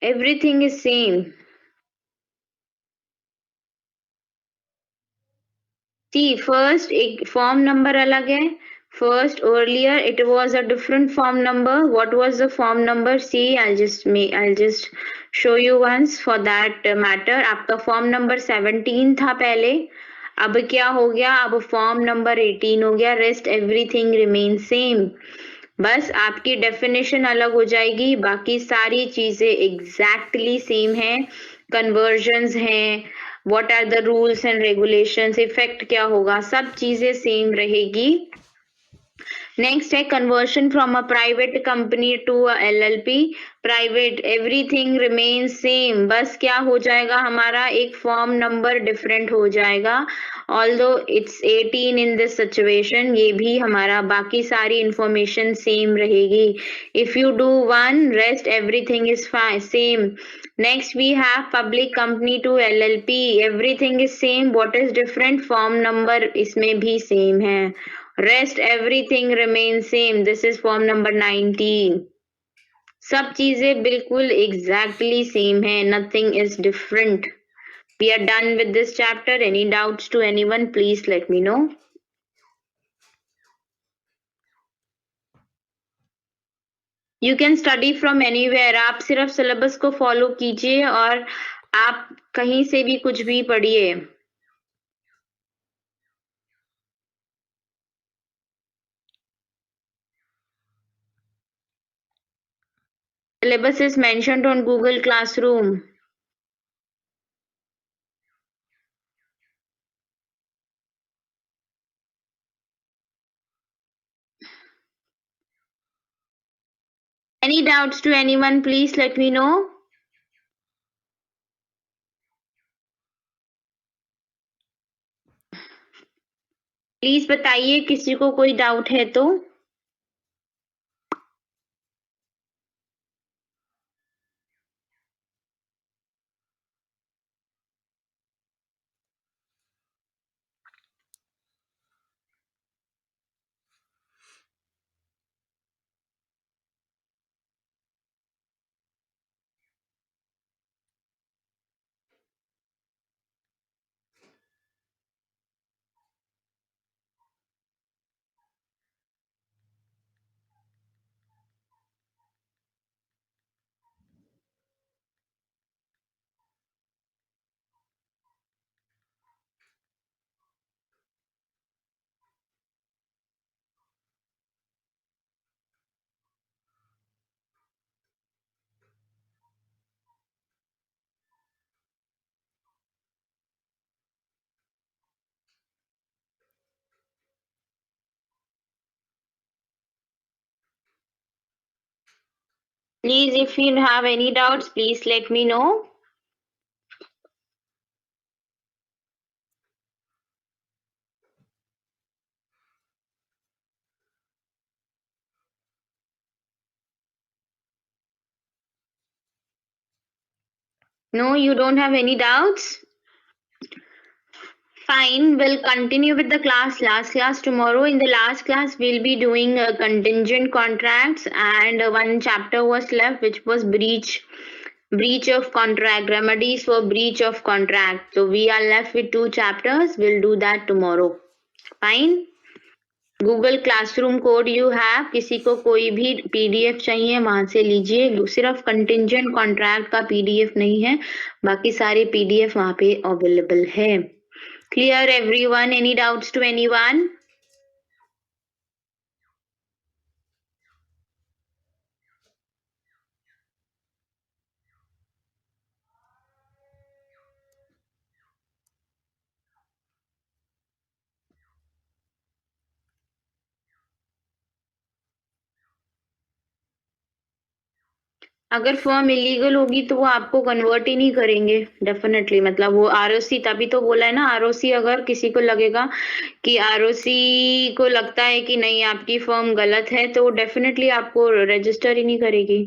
everything is same. See first एक फॉर्म नंबर अलग है। First earlier it was a different form number. What was the form number? See, I'll just show you once for that matter. आपका form number 17 था पहले, अब क्या हो गया, अब फॉर्म नंबर 18 हो गया। रेस्ट एवरीथिंग रिमेन सेम, बस आपकी डेफिनेशन अलग हो जाएगी, बाकी सारी चीजें एग्जैक्टली सेम है। कन्वर्जन्स हैं, what are the rules and regulations, effect क्या होगा, सब चीजें सेम रहेगी। नेक्स्ट है conversion from a private company to a LLP. Private everything remain same, बस क्या हो जाएगा, हमारा एक फॉर्म नंबर डिफरेंट हो जाएगा। Although it's 18 in this situation, ये भी हमारा बाकी सारी इंफॉर्मेशन सेम रहेगी। If you do one, rest everything is same. Next we have public company to LLP, everything is same, what is different, form number इसमें भी same है। Rest everything remains same, this is form number 19। सब चीजें बिल्कुल exactly same है, nothing is different। We are done with this chapter. Any doubts to anyone, please let me know। You can study from anywhere, आप सिर्फ syllabus को follow कीजिए और आप कहीं से भी कुछ भी पढ़िए। Syllabus is mentioned on Google Classroom. Any doubts to anyone, please let me know। Please बताइए किसी को कोई डाउट है तो। Please, if you have any doubts, please let me know। No, you don't have any doubts? Fine, we'll continue with the last class tomorrow. In the last class, we'll be doing contingent contracts, and one chapter was left, which was breach of contract, remedies for breach of contract. So we are left with 2 chapters. We'll do that tomorrow। Fine। Google classroom code you have, किसी को कोई भी PDF चाहिए वहां से लीजिए, सिर्फ contingent contract का पीडीएफ नहीं है, बाकी सारे पीडीएफ वहां पे अवेलेबल है। Clear everyone? Any doubts to anyone? अगर फर्म इलीगल होगी तो वो आपको कन्वर्ट ही नहीं करेंगे डेफिनेटली, मतलब वो आरओसी, तभी तो बोला है ना, आरओसी अगर किसी को लगेगा कि आरओसी को लगता है कि नहीं आपकी फर्म गलत है तो वो डेफिनेटली आपको रजिस्टर ही नहीं करेगी।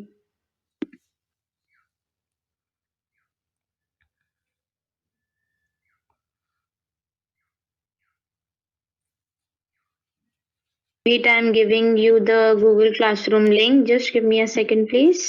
Wait, I'm giving you the Google Classroom link. Just give me a second, please.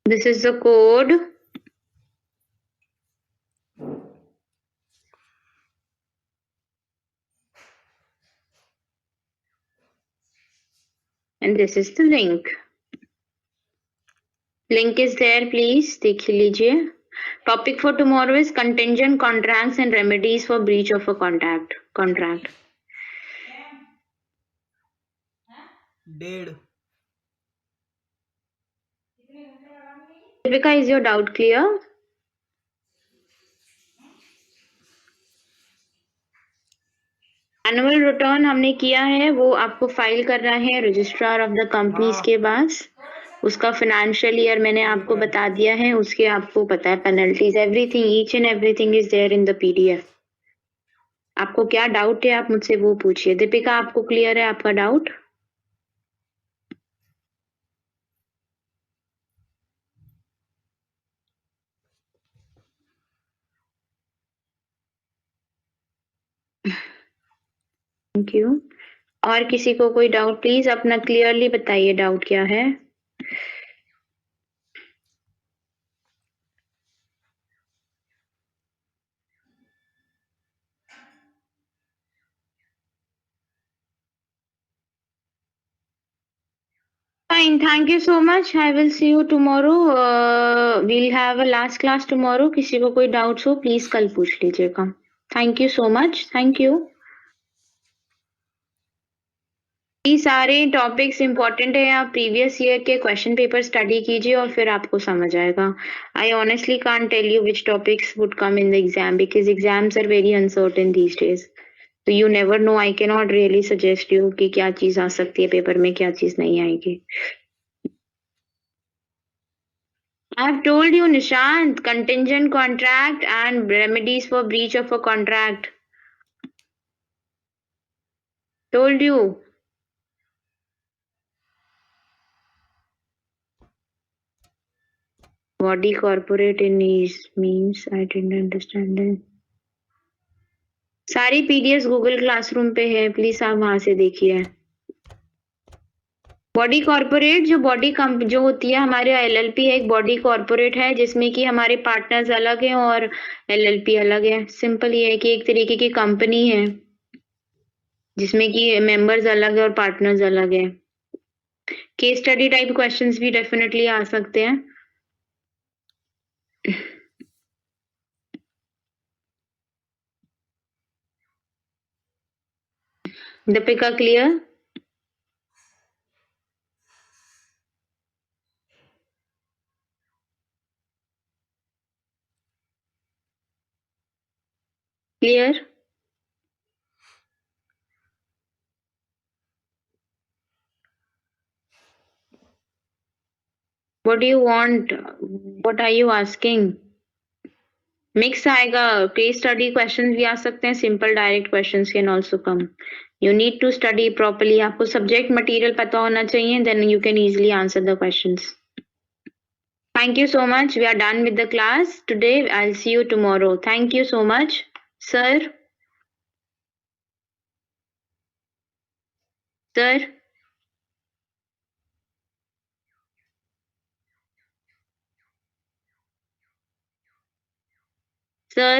This is the code. And this is the link. Link is there, please. देख लीजिए. Topic for tomorrow is contingent contracts and remedies for breach of a contract. 1.5 Devika, is your doubt clear? Annual return हमने किया है, वो आपको file करना है registrar of the companies के पास। उसका फाइनेंशियल ईयर मैंने आपको बता दिया है, उसके आपको पता है penalties, everything, each and everything is there in the PDF. आपको क्या डाउट है आप मुझसे वो पूछिए। दीपिका, आपको क्लियर है आपका डाउट? Thank you. और किसी को कोई डाउट, प्लीज अपना क्लियरली बताइए डाउट क्या है। Fine, thank you so much. I will see you tomorrow. We'll have a last class tomorrow. किसी को कोई डाउट्स हो प्लीज कल पूछ लीजिएगा। Thank you so much, thank you. ये सारे टॉपिक्स इंपॉर्टेंट है, आप प्रीवियस ईयर के क्वेश्चन पेपर स्टडी कीजिए और फिर आपको समझ आएगा। I honestly can't tell you which topics would come in the exam because exams are very uncertain these days, तो you never know. I can not really suggest you कि क्या चीज आ सकती है पेपर में, क्या चीज नहीं आएगी। I have told you, Nishant, contingent contract and remedies for breach of a contract. Told you. Body corporate in ease means I didn't understand it. सारी पीडीएफ गूगल क्लासरूम पे है, प्लीज आप वहां से देखिए। बॉडी कॉर्पोरेट जो होती है हमारे एलएलपी है, एक बॉडी कॉर्पोरेट है जिसमें कि हमारे पार्टनर्स अलग हैं और एलएलपी अलग है। सिंपल ये है कि एक तरीके की कंपनी है जिसमें कि मेंबर्स अलग है और पार्टनर्स अलग है। केस स्टडी टाइप क्वेश्चंस भी डेफिनेटली आ सकते हैं। Deepika, clear? Clear? What do you want? What are you asking? Mix आएगा, केस स्टडी क्वेश्चंस भी आ सकते हैं, simple direct questions can also come. You need to study properly, आपको सब्जेक्ट मटेरियल पता होना चाहिए, then you can easily answer the questions. Thank you so much. We are done with the class today. I'll see you tomorrow. Thank you so much. Sir? Sir? Sir?